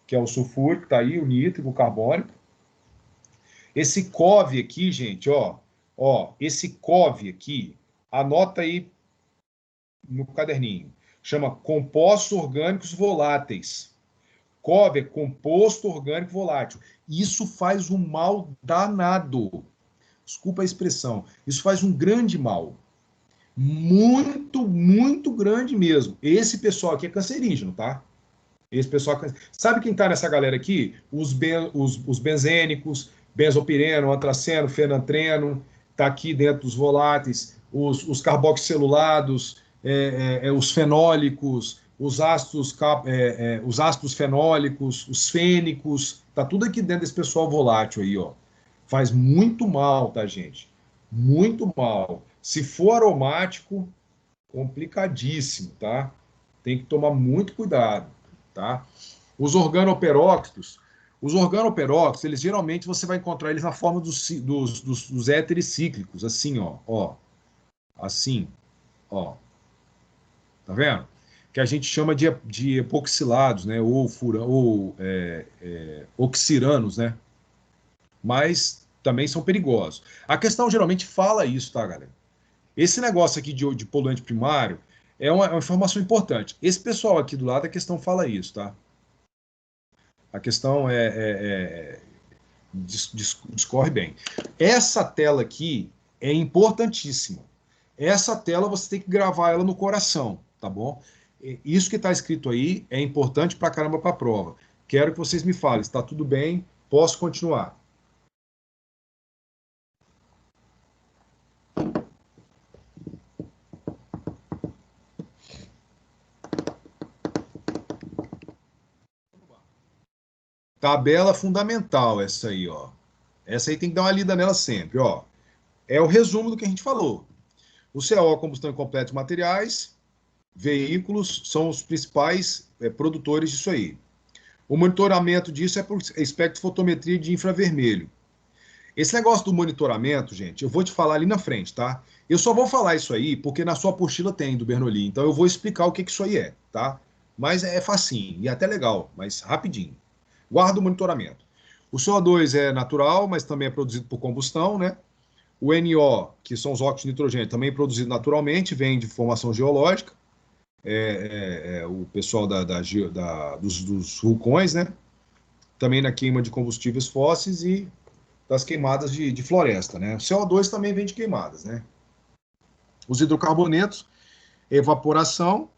que é o sulfúrico, tá aí, o nítrico, o carbônico. Esse COV aqui, gente, esse COV aqui, anota aí no caderninho. Chama compostos orgânicos voláteis. COV é composto orgânico volátil. Isso faz um mal danado. Desculpa a expressão. Isso faz um grande mal. Muito, muito grande mesmo. Esse pessoal aqui é cancerígeno, tá? Esse pessoal. Sabe quem tá nessa galera aqui? Os benzênicos, benzopireno, antraceno, fenantreno, tá aqui dentro dos voláteis, os carboxilulados, os fenólicos, os ácidos fenólicos, os fênicos, tá tudo aqui dentro desse pessoal volátil aí, ó. Faz muito mal, tá, gente? Muito mal. Se for aromático, complicadíssimo, tá? Tem que tomar muito cuidado, tá? Os organoperóxidos, eles geralmente você vai encontrar eles na forma dos éteres cíclicos, assim, ó, assim, ó, tá vendo? Que a gente chama de epoxilados, né? Ou oxiranos, né? Mas também são perigosos. A questão geralmente fala isso, tá, galera? Esse negócio aqui de poluente primário é uma informação importante. Esse pessoal aqui do lado, a questão fala isso, tá? A questão discorre bem. Essa tela aqui é importantíssima. Essa tela você tem que gravar ela no coração, tá bom? Isso que está escrito aí é importante pra caramba para a prova. Quero que vocês me falem, está tudo bem? Posso continuar? Tabela fundamental essa aí, ó. Essa aí tem que dar uma lida nela sempre, ó. É o resumo do que a gente falou. O CO, combustão incompleta de materiais, veículos são os principais produtores disso aí. O monitoramento disso é por espectrofotometria de infravermelho. Esse negócio do monitoramento, gente, eu vou te falar ali na frente, tá? Eu só vou falar isso aí porque na sua apostila tem do Bernoulli, então eu vou explicar o que isso aí é, tá? Mas é facinho e até legal, mas rapidinho. Guarda o monitoramento. O CO2 é natural, mas também é produzido por combustão, né? O NO, que são os óxidos de nitrogênio, também é produzido naturalmente, vem de formação geológica. O pessoal dos vulcões, né? Também na queima de combustíveis fósseis e das queimadas de floresta, né? O CO2 também vem de queimadas, né? Os hidrocarbonetos, evaporação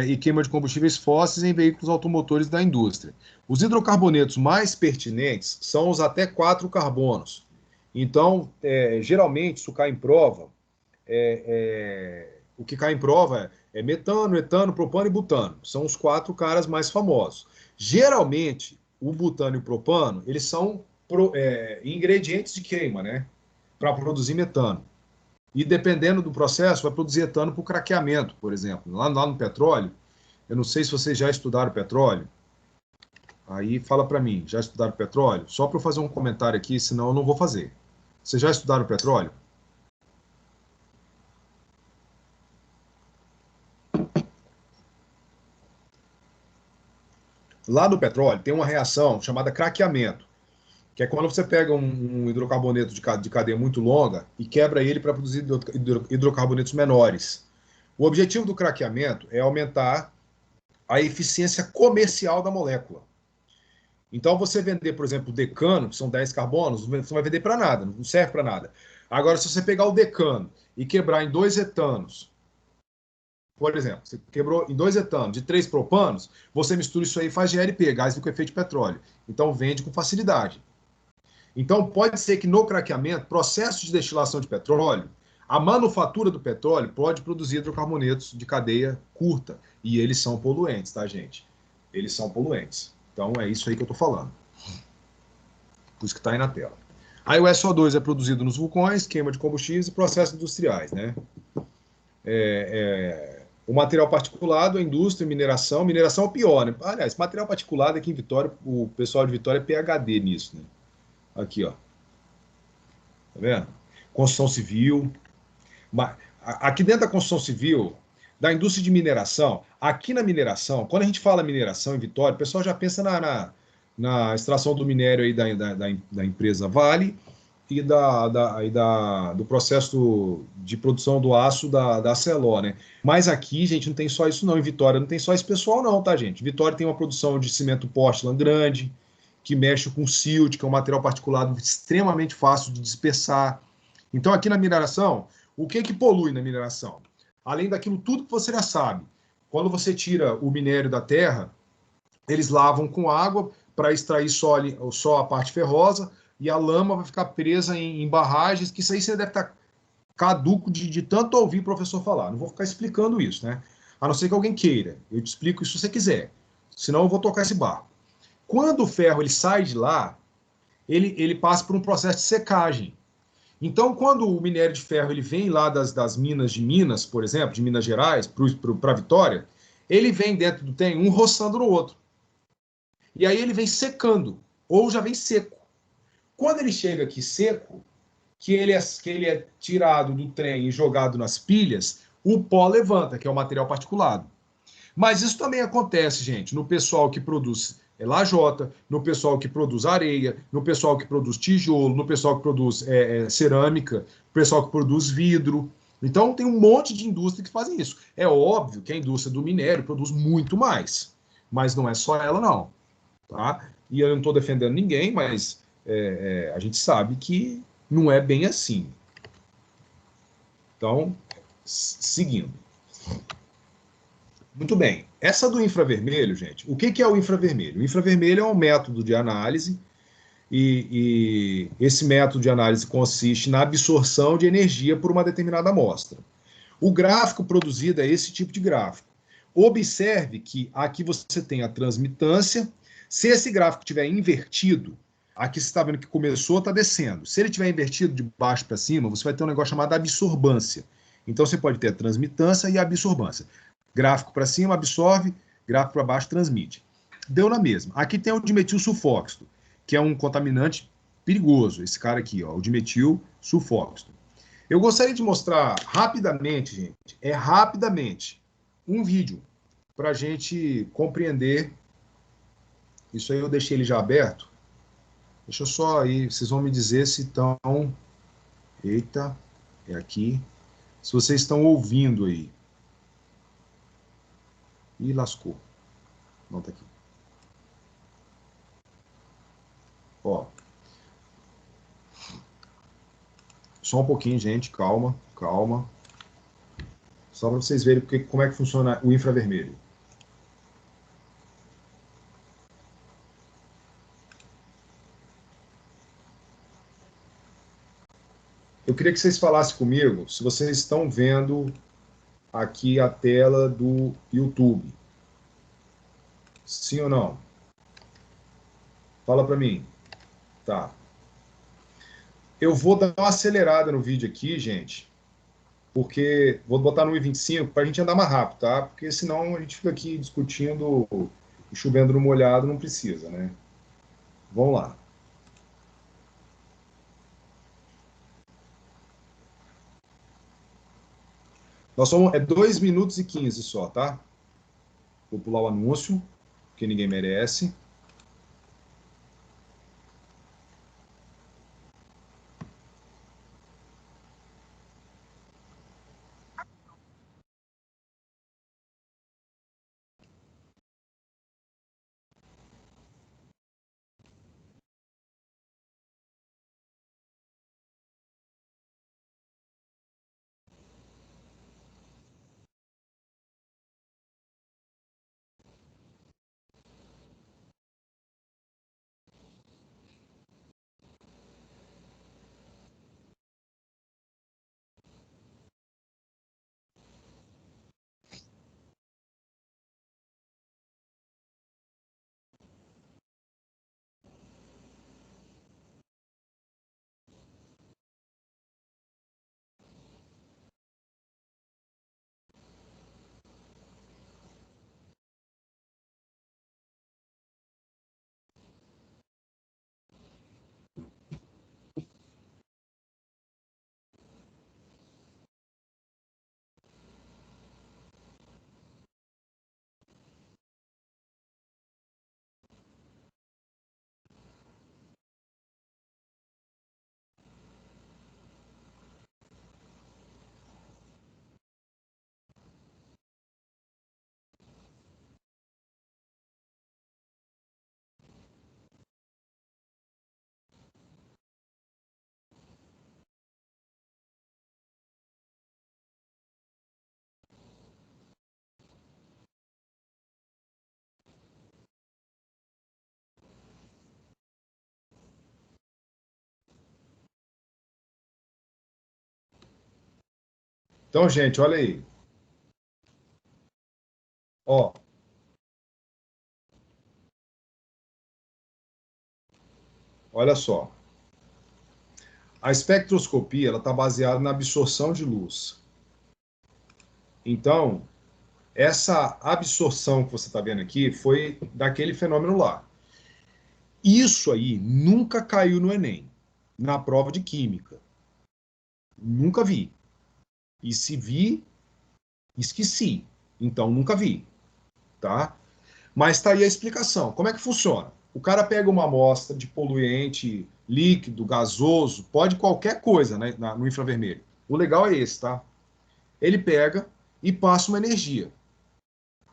e queima de combustíveis fósseis em veículos automotores da indústria. Os hidrocarbonetos mais pertinentes são os até 4 carbonos. Então, geralmente, isso cai em prova. O que cai em prova é metano, etano, propano e butano. São os 4 caras mais famosos. Geralmente, o butano e o propano, eles são ingredientes de queima, né? Para produzir metano. E dependendo do processo, vai produzir etano para o craqueamento, por exemplo. Lá no petróleo, eu não sei se vocês já estudaram petróleo. Aí fala para mim, já estudaram petróleo? Só para eu fazer um comentário aqui, senão eu não vou fazer. Vocês já estudaram petróleo? Lá no petróleo tem uma reação chamada craqueamento, que é quando você pega um hidrocarboneto de cadeia muito longa e quebra ele para produzir hidrocarbonetos menores. O objetivo do craqueamento é aumentar a eficiência comercial da molécula. Então, você vender, por exemplo, o decano, que são 10 carbonos, você não vai vender para nada, não serve para nada. Agora, se você pegar o decano e quebrar em 2 etanos, por exemplo, você quebrou em 2 etanos de 3 propanos, você mistura isso aí e faz GLP, gás com efeito de petróleo. Então, vende com facilidade. Então, pode ser que no craqueamento, processo de destilação de petróleo, a manufatura do petróleo pode produzir hidrocarbonetos de cadeia curta. E eles são poluentes, tá, gente? Eles são poluentes. Então, é isso aí que eu estou falando. Por isso que está aí na tela. Aí o SO2 é produzido nos vulcões, queima de combustíveis e processos industriais, né? O material particulado, a indústria, mineração. Mineração é o pior, né? Aliás, material particulado aqui em Vitória, o pessoal de Vitória é PhD nisso, né? Aqui, ó. Tá vendo? Construção civil. Aqui dentro da construção civil, da indústria de mineração, aqui na mineração, quando a gente fala mineração em Vitória, o pessoal já pensa na extração do minério aí da empresa Vale e do processo de produção do aço da Celó, né? Mas aqui, gente, não tem só isso não. Em Vitória não tem só esse pessoal não, tá, gente? Vitória tem uma produção de cimento Portland grande, que mexe com silt, que é um material particulado extremamente fácil de dispersar. Então, aqui na mineração, o que polui na mineração? Além daquilo tudo que você já sabe. Quando você tira o minério da terra, eles lavam com água para extrair só a parte ferrosa e a lama vai ficar presa em barragens, que isso aí você deve estar caduco de tanto ouvir o professor falar. Não vou ficar explicando isso, né? A não ser que alguém queira. Eu te explico isso se você quiser. Senão eu vou tocar esse barco. Quando o ferro ele sai de lá, ele passa por um processo de secagem. Então, quando o minério de ferro ele vem lá das minas de Minas, por exemplo, de Minas Gerais, para Vitória, ele vem dentro do trem, um roçando no outro. E aí ele vem secando, ou já vem seco. Quando ele chega aqui seco, que ele é tirado do trem e jogado nas pilhas, o pó levanta, que é o material particulado. Mas isso também acontece, gente, no pessoal que produz lajota, no pessoal que produz areia, no pessoal que produz tijolo, no pessoal que produz cerâmica, no pessoal que produz vidro. Então, tem um monte de indústria que fazem isso. É óbvio que a indústria do minério produz muito mais, mas não é só ela, não. Tá? E eu não estou defendendo ninguém, mas a gente sabe que não é bem assim. Então, Seguindo. Muito bem. Essa do infravermelho, gente, o que é o infravermelho? O infravermelho é um método de análise e esse método de análise consiste na absorção de energia por uma determinada amostra. O gráfico produzido é esse tipo de gráfico. Observe que aqui você tem a transmitância. Se esse gráfico estiver invertido, aqui você está vendo que começou, está descendo. Se ele estiver invertido de baixo para cima, você vai ter um negócio chamado absorbância. Então você pode ter a transmitância e a absorbância. Gráfico para cima absorve, gráfico para baixo transmite. Deu na mesma. Aqui tem o dimetil sulfóxido, que é um contaminante perigoso. Esse cara aqui, ó, o dimetil sulfóxido. Eu gostaria de mostrar rapidamente, gente, rapidamente, um vídeo para a gente compreender. Isso aí eu deixei ele já aberto. Deixa eu só aí, vocês vão me dizer se estão. Eita, é aqui. Se vocês estão ouvindo aí. Ih, lascou. Não, tá aqui. Ó. Só um pouquinho, gente, calma, calma. Só para vocês verem como é que funciona o infravermelho. Eu queria que vocês falassem comigo se vocês estão vendo aqui a tela do YouTube. Sim ou não? Fala para mim. Tá. Eu vou dar uma acelerada no vídeo aqui, gente, porque vou botar no 1,25 para a gente andar mais rápido, tá? Porque senão a gente fica aqui discutindo e chovendo no molhado, não precisa, né? Vamos lá. Nós somos 2 minutos e 15 só, tá? Vou pular o anúncio, que ninguém merece. Então, gente, olha aí. Ó, olha só. A espectroscopia ela está baseada na absorção de luz. Então, essa absorção que você está vendo aqui foi daquele fenômeno lá. Isso aí nunca caiu no Enem, na prova de química. Nunca vi. E se vi, esqueci. Então, nunca vi. Tá? Mas está aí a explicação. Como é que funciona? O cara pega uma amostra de poluente líquido, gasoso, pode qualquer coisa, né, no infravermelho. O legal é esse, tá? Ele pega e passa uma energia.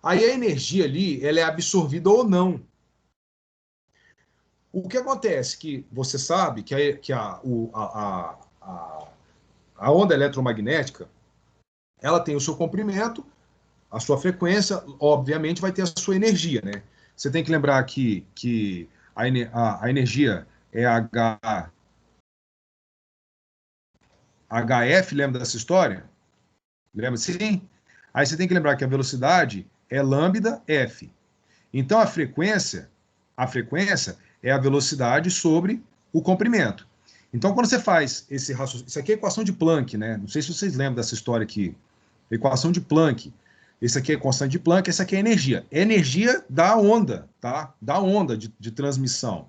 Aí a energia ali, ela é absorvida ou não. O que acontece? Que você sabe que a onda eletromagnética ela tem o seu comprimento, a sua frequência, obviamente vai ter a sua energia, né? Você tem que lembrar que a energia é HF, lembra dessa história? Lembra? Sim. Aí você tem que lembrar que a velocidade é lambda F. Então a frequência é a velocidade sobre o comprimento. Então, quando você faz esse raciocínio, isso aqui é a equação de Planck, né? Não sei se vocês lembram dessa história aqui. Equação de Planck. Esse aqui é a constante de Planck, essa aqui é a energia. É energia da onda, tá? Da onda de transmissão.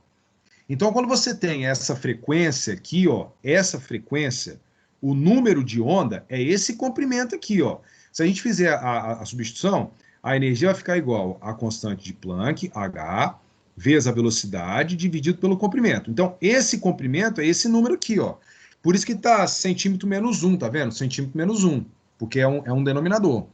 Então, quando você tem essa frequência aqui, ó, essa frequência, o número de onda é esse comprimento aqui, ó. Se a gente fizer a substituição, a energia vai ficar igual à constante de Planck, H, vezes a velocidade, dividido pelo comprimento. Então, esse comprimento é esse número aqui, ó. Por isso que está centímetro menos 1, tá vendo? Centímetro menos 1, porque é um denominador.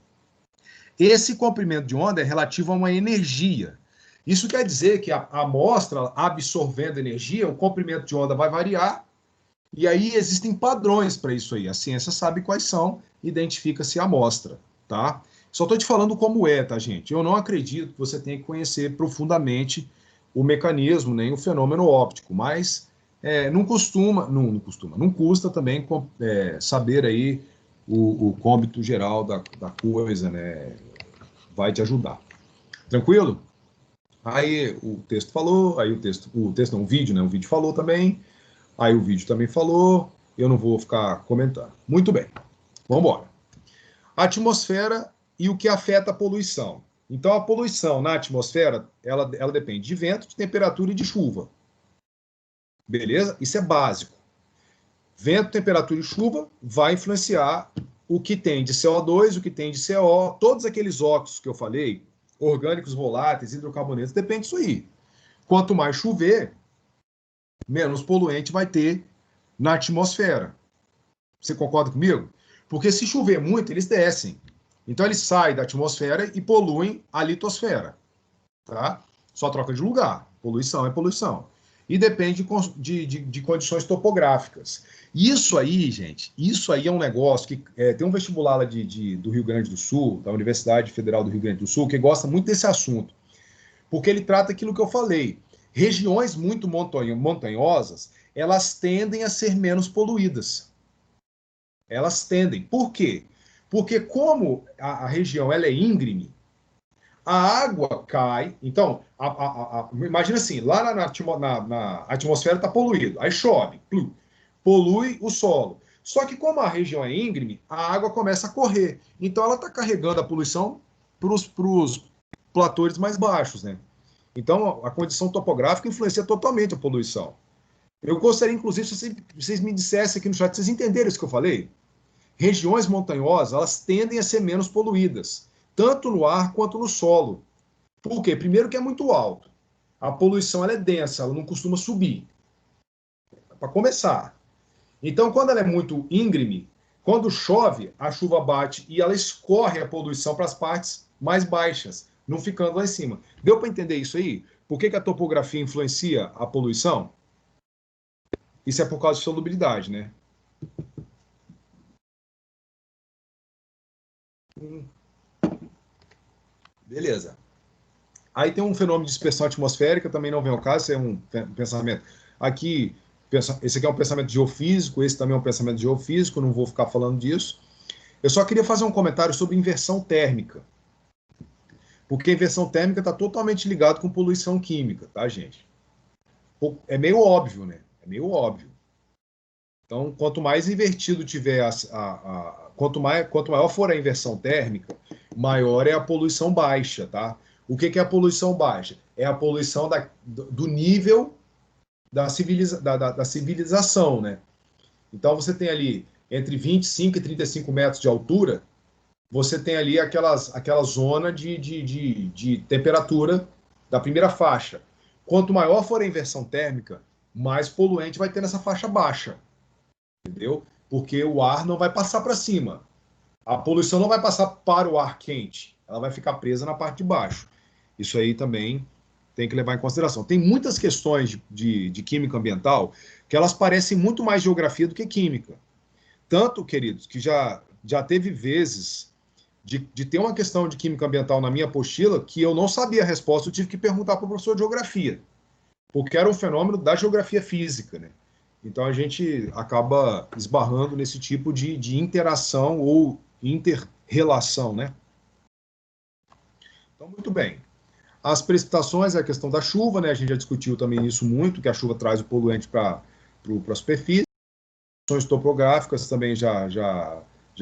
Esse comprimento de onda é relativo a uma energia. Isso quer dizer que a amostra absorvendo energia, o comprimento de onda vai variar, e aí existem padrões para isso aí. A ciência sabe quais são, identifica-se a amostra, tá? Só estou te falando como é, tá, gente? Eu não acredito que você tenha que conhecer profundamente o mecanismo, nem o fenômeno óptico, mas não custa também saber aí o cômbito geral da coisa, né? Vai te ajudar. Tranquilo? Aí o texto falou, aí o vídeo, né? O vídeo falou também, aí o vídeo também falou, eu não vou ficar comentando. Muito bem, vamos embora. Atmosfera e o que afeta a poluição. Então, a poluição na atmosfera, ela depende de vento, de temperatura e de chuva. Beleza? Isso é básico. Vento, temperatura e chuva vai influenciar o que tem de CO2, o que tem de CO, todos aqueles óxidos que eu falei, orgânicos voláteis, hidrocarbonetos, depende disso aí. Quanto mais chover, menos poluente vai ter na atmosfera. Você concorda comigo? Porque se chover muito, eles descem. Então eles saem da atmosfera e poluem a litosfera. Tá? Só troca de lugar. Poluição é poluição. E depende de condições topográficas. Isso aí, gente, isso aí é um negócio que tem um vestibular lá do Rio Grande do Sul, da Universidade Federal do Rio Grande do Sul, que gosta muito desse assunto. Porque ele trata aquilo que eu falei. Regiões muito montanhosas, elas tendem a ser menos poluídas. Elas tendem. Por quê? Porque como a região ela é íngreme, a água cai. Então, imagina assim, lá na atmosfera está poluído, aí chove, polui o solo. Só que como a região é íngreme, a água começa a correr. Então ela está carregando a poluição para os platores mais baixos, né? Então a condição topográfica influencia totalmente a poluição. Eu gostaria, inclusive, se vocês me dissessem aqui no chat, vocês entenderam isso que eu falei? Regiões montanhosas, elas tendem a ser menos poluídas, tanto no ar quanto no solo. Por quê? Primeiro que é muito alto. A poluição ela é densa, ela não costuma subir. Para começar. Então, quando ela é muito íngreme, quando chove, a chuva bate e ela escorre a poluição para as partes mais baixas, não ficando lá em cima. Deu para entender isso aí? Por que a topografia influencia a poluição? Isso é por causa de solubilidade, né? Beleza. Aí tem um fenômeno de dispersão atmosférica, também não vem ao caso, esse é um pensamento. Aqui, esse aqui é um pensamento geofísico, esse também é um pensamento geofísico, não vou ficar falando disso. Eu só queria fazer um comentário sobre inversão térmica. Porque a inversão térmica está totalmente ligado com poluição química, tá, gente? É meio óbvio, né? É meio óbvio. Então, quanto mais invertido tiver quanto maior for a inversão térmica, maior é a poluição baixa, tá? O que é a poluição baixa? É a poluição do nível da civilização, né? Então, você tem ali entre 25 e 35 metros de altura, você tem ali aquela zona de temperatura da primeira faixa. Quanto maior for a inversão térmica, mais poluente vai ter nessa faixa baixa, entendeu? Porque o ar não vai passar para cima. A poluição não vai passar para o ar quente, ela vai ficar presa na parte de baixo. Isso aí também tem que levar em consideração. Tem muitas questões de química ambiental que elas parecem muito mais geografia do que química. Tanto, queridos, que já já teve vezes de ter uma questão de química ambiental na minha apostila que eu não sabia a resposta, eu tive que perguntar para o professor de geografia, porque era um fenômeno da geografia física, né? Então a gente acaba esbarrando nesse tipo de interação ou inter-relação, né? Então, muito bem. As precipitações é a questão da chuva, né? A gente já discutiu também isso muito, que a chuva traz o poluente para a superfície. Questões topográficas também já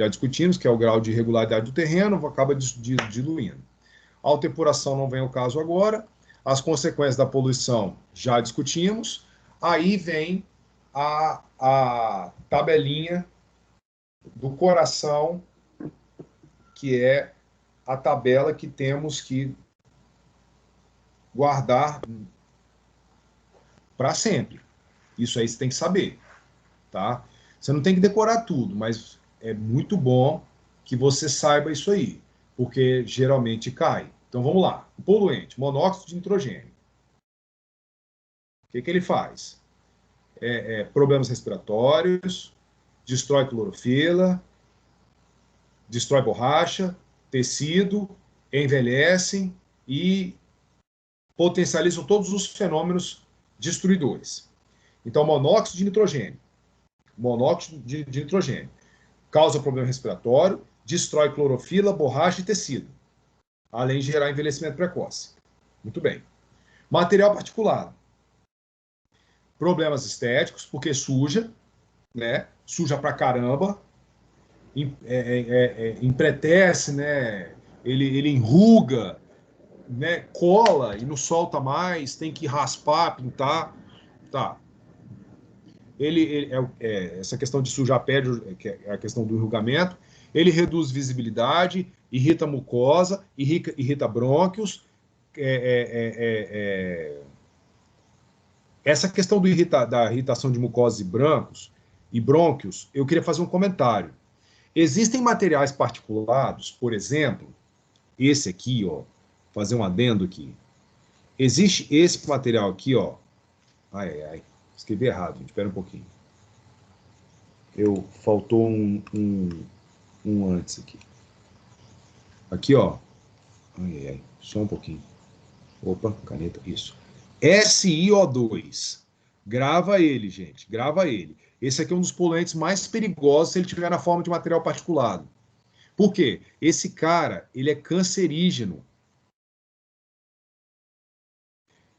discutimos, que é o grau de irregularidade do terreno, acaba diluindo. A alteração não vem ao caso agora. As consequências da poluição já discutimos. Aí vem a tabelinha do coração, que é a tabela que temos que guardar para sempre. Isso aí você tem que saber, tá? Você não tem que decorar tudo, mas é muito bom que você saiba isso aí, porque geralmente cai. Então vamos lá. O poluente, monóxido de nitrogênio. O que ele faz? Problemas respiratórios, destrói clorofila, destrói borracha, tecido, envelhecem e potencializam todos os fenômenos destruidores. Então, monóxido de nitrogênio. Monóxido de nitrogênio causa problema respiratório, destrói clorofila, borracha e tecido, além de gerar envelhecimento precoce. Muito bem. Material particulado. Problemas estéticos, porque suja, né? Suja pra caramba, empretece, né? Ele enruga, né? Cola e não solta mais, tem que raspar, pintar, tá? Essa questão de sujar pele, que é a questão do enrugamento, ele reduz visibilidade, irrita a mucosa, irrita brônquios. Essa questão da irritação de mucosas e brônquios, eu queria fazer um comentário. Existem materiais particulados, por exemplo, esse aqui, ó, fazer um adendo aqui. Existe esse material aqui, ó. Escrevi errado, gente, espera um pouquinho. Faltou um antes aqui. Aqui, ó. Só um pouquinho. Opa, caneta, isso. SiO2. Grava ele, gente, grava ele. Esse aqui é um dos poluentes mais perigosos se ele tiver na forma de material particulado. Por quê? Esse cara, ele é cancerígeno.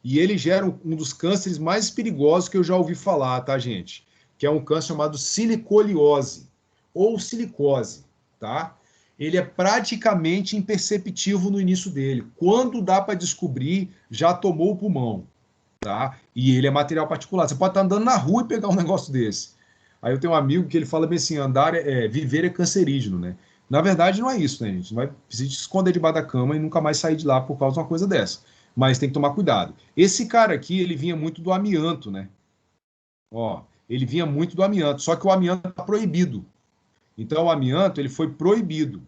E ele gera um dos cânceres mais perigosos que eu já ouvi falar, tá, gente? Que é um câncer chamado silicoliose ou silicose, tá? Ele é praticamente imperceptível no início dele. Quando dá para descobrir, já tomou o pulmão, tá? E ele é material particular. Você pode estar andando na rua e pegar um negócio desse. Aí eu tenho um amigo que ele fala bem assim, viver é cancerígeno, né? Na verdade não é isso, né, gente? Não vai precisar se esconder debaixo da cama e nunca mais sair de lá por causa de uma coisa dessa. Mas tem que tomar cuidado. Esse cara aqui, ele vinha muito do amianto, né? Ó, ele vinha muito do amianto, só que o amianto está proibido. Então o amianto, ele foi proibido,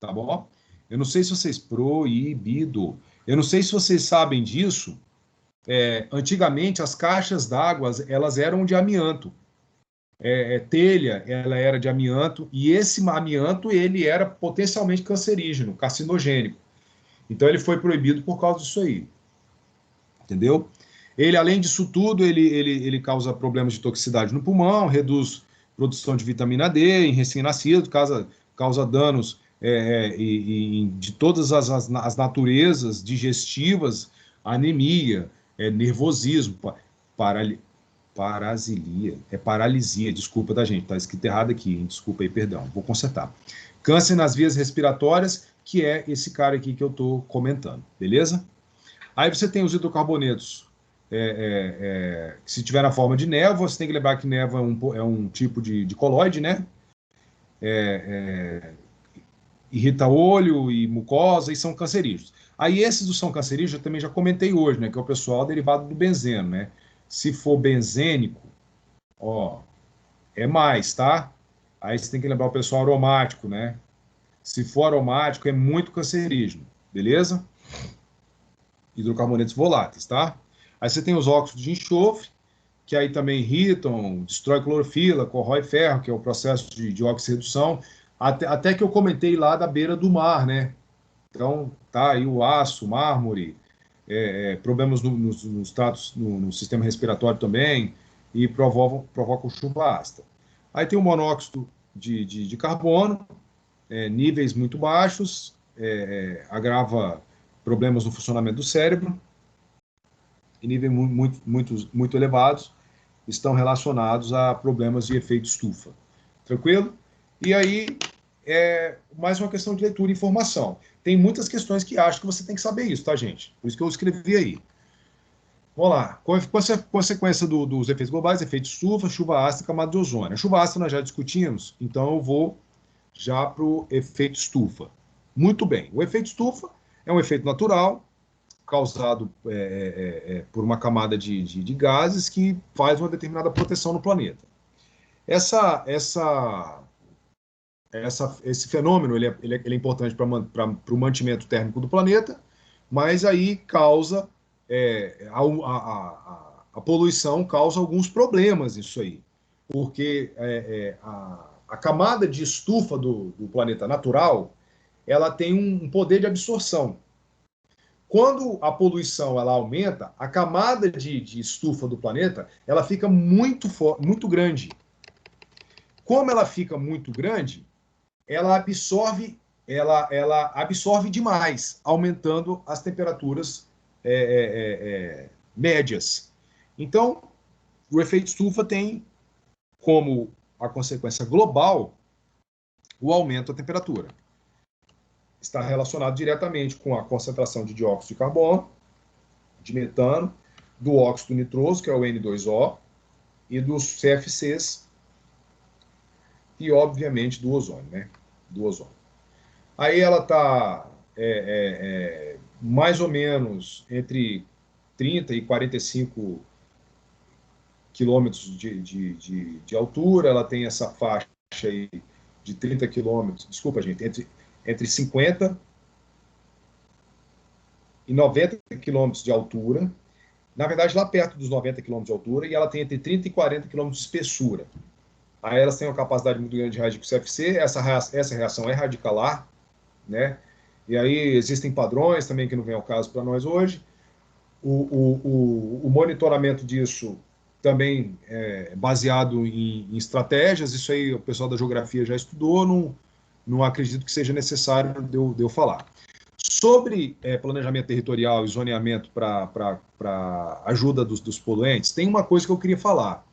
tá bom? Eu não sei se vocês proibido. Eu não sei se vocês sabem disso. Antigamente as caixas d'água elas eram de amianto. Telha, ela era de amianto e esse amianto ele era potencialmente cancerígeno, carcinogênico. Então ele foi proibido por causa disso aí, entendeu? Ele, além disso tudo, ele causa problemas de toxicidade no pulmão, reduz produção de vitamina D em recém-nascido, causa danos de todas as naturezas digestivas, anemia, nervosismo, paralisia, desculpa, tá, gente? Tá escrito errado aqui, hein? Desculpa aí, perdão, vou consertar. Câncer nas vias respiratórias, que é esse cara aqui que eu tô comentando, beleza? Aí você tem os hidrocarbonetos, que se tiver na forma de névoa, você tem que lembrar que névoa é um tipo de colóide, né? Irrita olho e mucosa e são cancerígenos. Aí esses do são cancerígenos eu também já comentei hoje, né? Que é o pessoal derivado do benzeno, né? Se for benzênico, ó, é mais, tá? Aí você tem que lembrar o pessoal aromático, né? Se for aromático, é muito cancerígeno, beleza? Hidrocarbonetos voláteis, tá? Aí você tem os óxidos de enxofre, que aí também irritam, destrói clorofila, corrói ferro, que é o processo de oxirredução, até que eu comentei lá da beira do mar, né? Então, tá aí o aço, o mármore, problemas nos tratos, no sistema respiratório também, e provocam chuva ácida. Aí tem o monóxido de carbono, níveis muito baixos, agrava problemas no funcionamento do cérebro, e níveis muito elevados estão relacionados a problemas de efeito estufa. Tranquilo? E aí, mais uma questão de leitura e informação. Tem muitas questões que acho que você tem que saber isso, tá, gente? Por isso que eu escrevi aí. Vamos lá. Consequência dos efeitos globais, efeito estufa, chuva ácida e camada de ozônio. A chuva ácida nós já discutimos, então eu vou já para o efeito estufa. Muito bem. O efeito estufa é um efeito natural causado por uma camada de gases que faz uma determinada proteção no planeta. Esse fenômeno ele é importante para o mantimento térmico do planeta, mas aí causa a poluição causa alguns problemas isso aí, porque a camada de estufa do planeta natural ela tem um poder de absorção. Quando a poluição ela aumenta, a camada de estufa do planeta ela fica muito grande. Como ela fica muito grande, ela absorve demais, aumentando as temperaturas médias. Então, o efeito estufa tem como a consequência global o aumento da temperatura. Está relacionado diretamente com a concentração de dióxido de carbono, de metano, do óxido nitroso, que é o N2O, e dos CFCs, e obviamente do ozônio, né? Do ozônio. Aí ela está mais ou menos entre 30 e 45 quilômetros de altura, ela tem essa faixa aí de 30 quilômetros, desculpa, gente, entre 50 e 90 quilômetros de altura, na verdade lá perto dos 90 quilômetros de altura, e ela tem entre 30 e 40 quilômetros de espessura. Aí elas têm uma capacidade muito grande de reagir com o CFC, essa reação é radicalar, né? E aí existem padrões também que não vem ao caso para nós hoje. O monitoramento disso também é baseado em estratégias, isso aí o pessoal da geografia já estudou, não acredito que seja necessário de eu falar. Sobre planejamento territorial e zoneamento para ajuda dos poluentes, tem uma coisa que eu queria falar.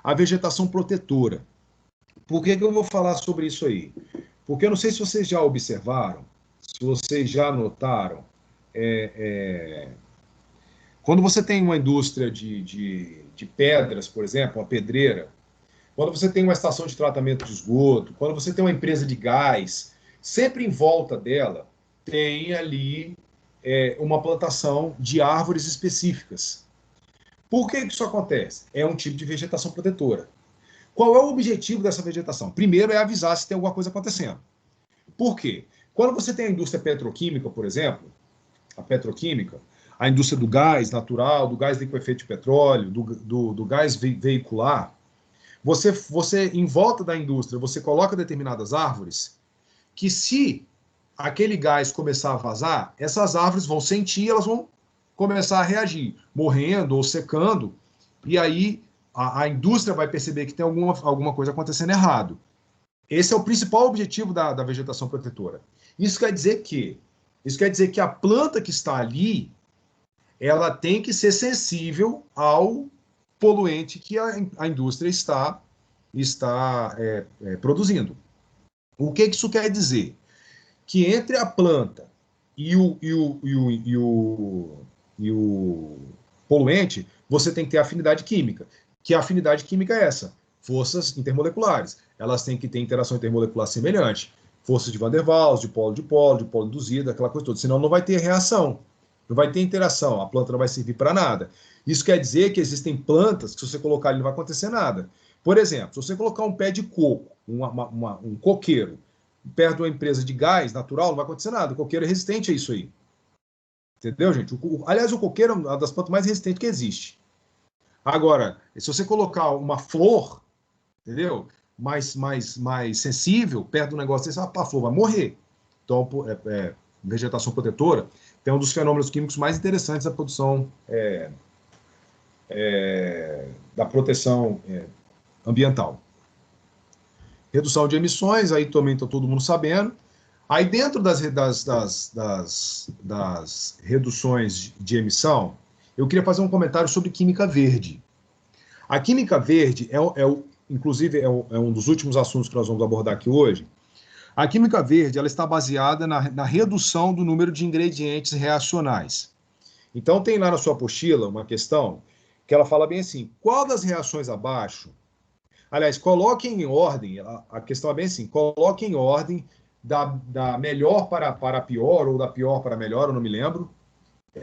A vegetação protetora. Por que eu vou falar sobre isso aí? Porque eu não sei se vocês já observaram, se vocês já notaram, quando você tem uma indústria de pedras, por exemplo, uma pedreira, quando você tem uma estação de tratamento de esgoto, quando você tem uma empresa de gás, sempre em volta dela tem ali uma plantação de árvores específicas. Por que isso acontece? É um tipo de vegetação protetora. Qual é o objetivo dessa vegetação? Primeiro é avisar se tem alguma coisa acontecendo. Por quê? Quando você tem a indústria petroquímica, por exemplo, a petroquímica, a indústria do gás natural, do gás liquefeito de petróleo, do gás veicular, você, em volta da indústria, você coloca determinadas árvores que se aquele gás começar a vazar, essas árvores vão sentir, elas vão começar a reagir, morrendo ou secando, e aí a indústria vai perceber que tem alguma coisa acontecendo errado. Esse é o principal objetivo da vegetação protetora. Isso quer dizer que a planta que está ali, ela tem que ser sensível ao poluente que a indústria está produzindo. O que isso quer dizer? Que entre a planta e o poluente, você tem que ter afinidade química. Que a afinidade química é essa? Forças intermoleculares. Elas têm que ter interação intermolecular semelhante. Forças de Van der Waals, de polo induzido, aquela coisa toda. Senão não vai ter reação. Não vai ter interação. A planta não vai servir para nada. Isso quer dizer que existem plantas que se você colocar ali não vai acontecer nada. Por exemplo, se você colocar um pé de coco, um coqueiro, perto de uma empresa de gás natural, não vai acontecer nada. O coqueiro é resistente a isso aí. Entendeu, gente? Aliás, o coqueiro é uma das plantas mais resistentes que existe. Agora, se você colocar uma flor, entendeu? Mais sensível, perto do negócio desse, a flor vai morrer. Então, vegetação protetora tem um dos fenômenos químicos mais interessantes da produção, da proteção ambiental. Redução de emissões, aí também está todo mundo sabendo. Aí dentro das reduções de emissão, eu queria fazer um comentário sobre química verde. A química verde, inclusive, é um dos últimos assuntos que nós vamos abordar aqui hoje. A química verde ela está baseada na redução do número de ingredientes reacionais. Então, tem lá na sua apostila uma questão que ela fala bem assim, qual das reações abaixo... Aliás, coloque em ordem, a questão é bem assim, coloque em ordem da melhor para pior, ou da pior para melhor, eu não me lembro,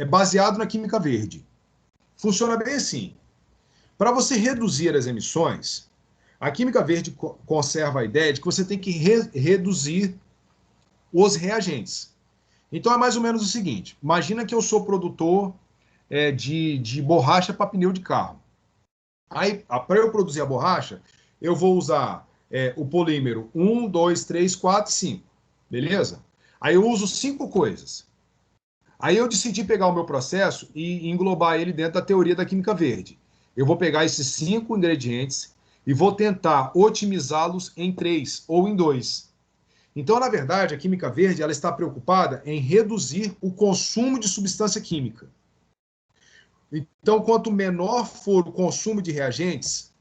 baseado na química verde. Funciona bem assim. Para você reduzir as emissões, a química verde conserva a ideia de que você tem que reduzir os reagentes. Então é mais ou menos o seguinte, imagina que eu sou produtor de borracha para pneu de carro. Aí, para eu produzir a borracha, eu vou usar o polímero 1, 2, 3, 4, 5. Beleza? Aí eu uso 5 coisas. Aí eu decidi pegar o meu processo e englobar ele dentro da teoria da química verde. Eu vou pegar esses 5 ingredientes e vou tentar otimizá-los em 3 ou em 2. Então, na verdade, a química verde ela está preocupada em reduzir o consumo de substância química. Então, quanto menor for o consumo de reagentes,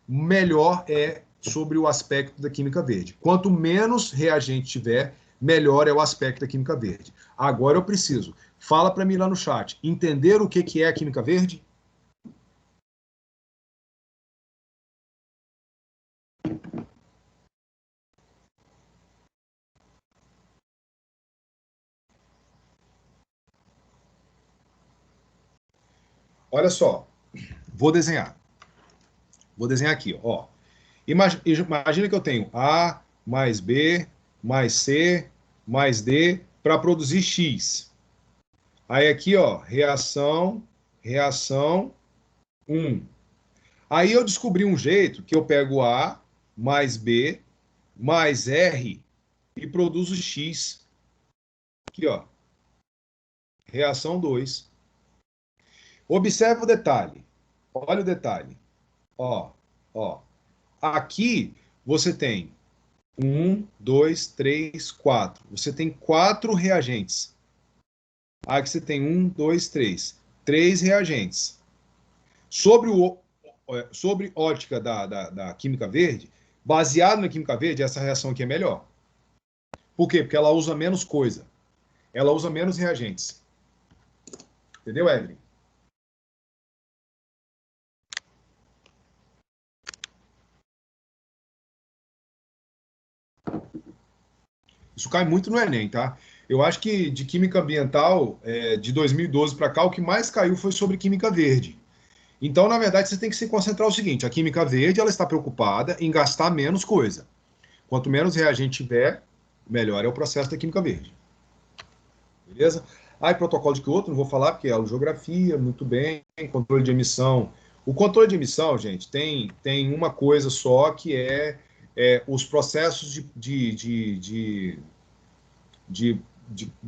melhor é sobre o aspecto da química verde. Quanto menos reagente tiver, melhor é o aspecto da química verde. Agora eu preciso, fala para mim lá no chat, entender o que é a química verde? Olha só, vou desenhar. Vou desenhar aqui, ó. Imagina que eu tenho A mais B mais C mais D para produzir X. Aí aqui, ó, reação 1. Aí eu descobri um jeito que eu pego A mais B mais R e produzo X. Aqui, ó, reação 2. Observe o detalhe. Olha o detalhe. Ó, ó. Aqui você tem 1, 2, 3, 4. Você tem 4 reagentes. Aqui você tem 1, 2, 3. 3 reagentes. Sobre ótica da química verde, baseado na química verde, essa reação aqui é melhor. Por quê? Porque ela usa menos coisa. Ela usa menos reagentes. Entendeu, Evelyn? Isso cai muito no Enem, tá? Eu acho que de química ambiental, de 2012 para cá, o que mais caiu foi sobre química verde. Então, na verdade, você tem que se concentrar o seguinte: a química verde ela está preocupada em gastar menos coisa. Quanto menos reagente tiver, melhor é o processo da química verde. Beleza? Aí, protocolo de Kyoto, não vou falar, porque é a geografia, muito bem, controle de emissão. O controle de emissão, gente, tem uma coisa só, que é os processos de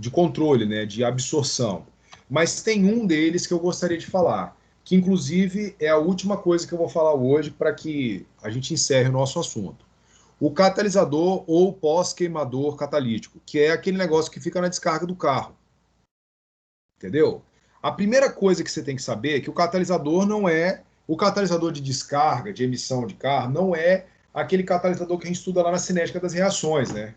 controle, né, de absorção. Mas tem um deles que eu gostaria de falar, que inclusive é a última coisa que eu vou falar hoje para que a gente encerre o nosso assunto. O catalisador ou pós-queimador catalítico, que é aquele negócio que fica na descarga do carro. Entendeu? A primeira coisa que você tem que saber é que o catalisador não é o catalisador de descarga, de emissão de carro, não é aquele catalisador que a gente estuda lá na cinética das reações, né?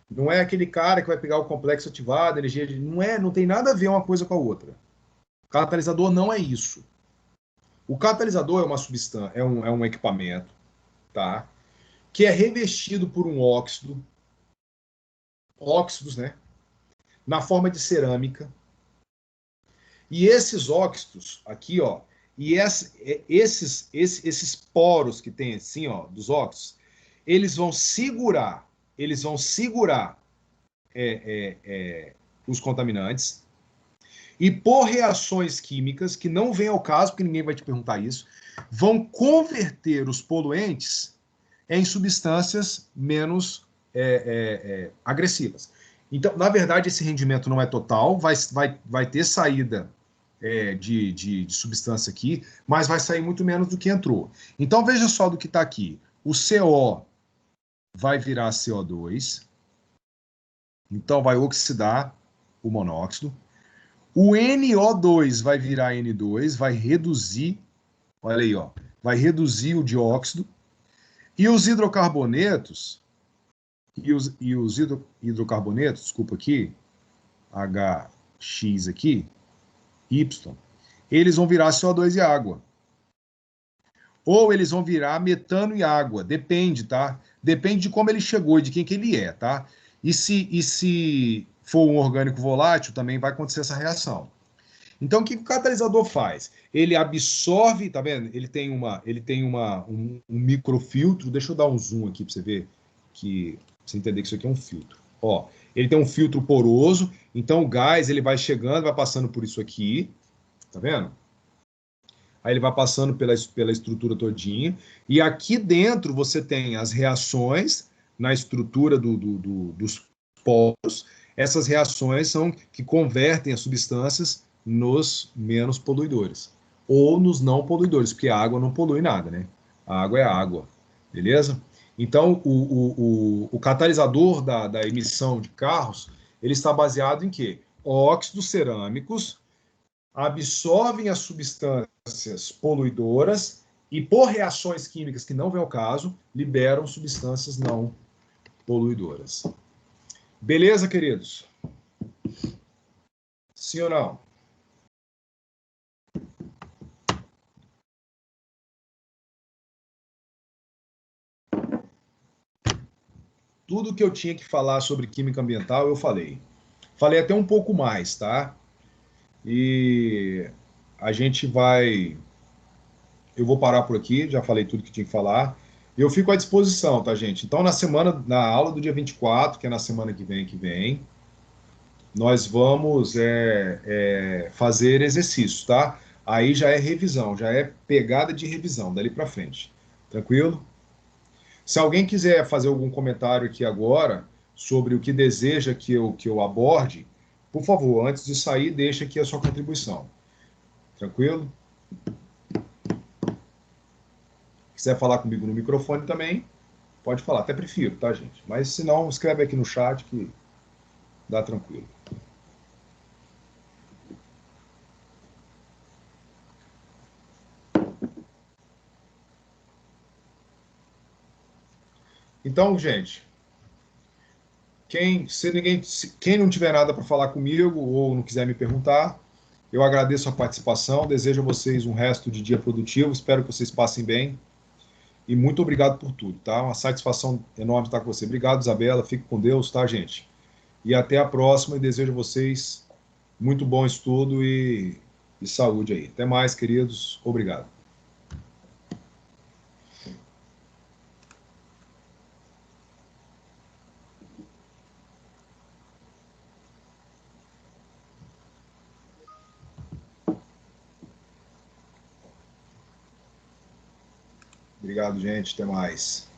Não é aquele cara que vai pegar o complexo ativado, energia de... não tem nada a ver uma coisa com a outra. O catalisador não é isso. O catalisador é uma substância, é um equipamento, tá? Que é revestido por um óxidos, né? Na forma de cerâmica. E esses óxidos aqui, ó, e esses poros que tem assim, ó, dos óxidos, eles vão segurar os contaminantes. e por reações químicas, que não vem ao caso, porque ninguém vai te perguntar isso, vão converter os poluentes em substâncias menos agressivas. Então, na verdade, esse rendimento não é total, vai ter saída de substância aqui, mas vai sair muito menos do que entrou. Então, veja só do que está aqui. O CO vai virar CO2, então vai oxidar o monóxido. O NO2 vai virar N2, vai reduzir, olha aí, ó, vai reduzir o dióxido. E os hidrocarbonetos, hidrocarbonetos, desculpa aqui, HX aqui, Y, eles vão virar CO2 e água. Ou eles vão virar metano e água, depende, tá? Depende de como ele chegou e de quem que ele é, tá? E se for um orgânico volátil, também vai acontecer essa reação. Então, o que o catalisador faz? Ele absorve, tá vendo? Ele tem um microfiltro. Deixa eu dar um zoom aqui para você ver, pra você entender que isso aqui é um filtro. Ó, ele tem um filtro poroso, então o gás ele vai chegando, vai passando por isso aqui, tá vendo? Aí ele vai passando pela estrutura todinha, e aqui dentro você tem as reações na estrutura dos poros. Essas reações são que convertem as substâncias nos menos poluidores, ou nos não poluidores, porque a água não polui nada, né? A água é água, beleza? Então, o catalisador da emissão de carros, ele está baseado em quê? Óxidos cerâmicos absorvem as substâncias poluidoras e, por reações químicas que não vem ao caso, liberam substâncias não poluidoras. Beleza, queridos? Sim ou não? Tudo que eu tinha que falar sobre química ambiental, eu falei. Falei até um pouco mais, tá? E a gente vai. Eu vou parar por aqui, já falei tudo que tinha que falar. Eu fico à disposição, tá, gente? Então, na aula do dia 24, que é na semana que vem, nós vamos fazer exercícios, tá? Aí já é revisão, já é pegada de revisão, dali para frente. Tranquilo? Se alguém quiser fazer algum comentário aqui agora sobre o que deseja que eu aborde, por favor, antes de sair, deixa aqui a sua contribuição. Tranquilo? Quiser falar comigo no microfone também, pode falar. Até prefiro, tá, gente? Mas se não, escreve aqui no chat que dá tranquilo. Então, gente, quem não tiver nada para falar comigo ou não quiser me perguntar, eu agradeço a participação, desejo a vocês um resto de dia produtivo, espero que vocês passem bem e muito obrigado por tudo, tá? Uma satisfação enorme estar com você. Obrigado, Isabela, fique com Deus, tá, gente? E até a próxima e desejo a vocês muito bom estudo e saúde aí. Até mais, queridos. Obrigado. Obrigado, gente. Até mais.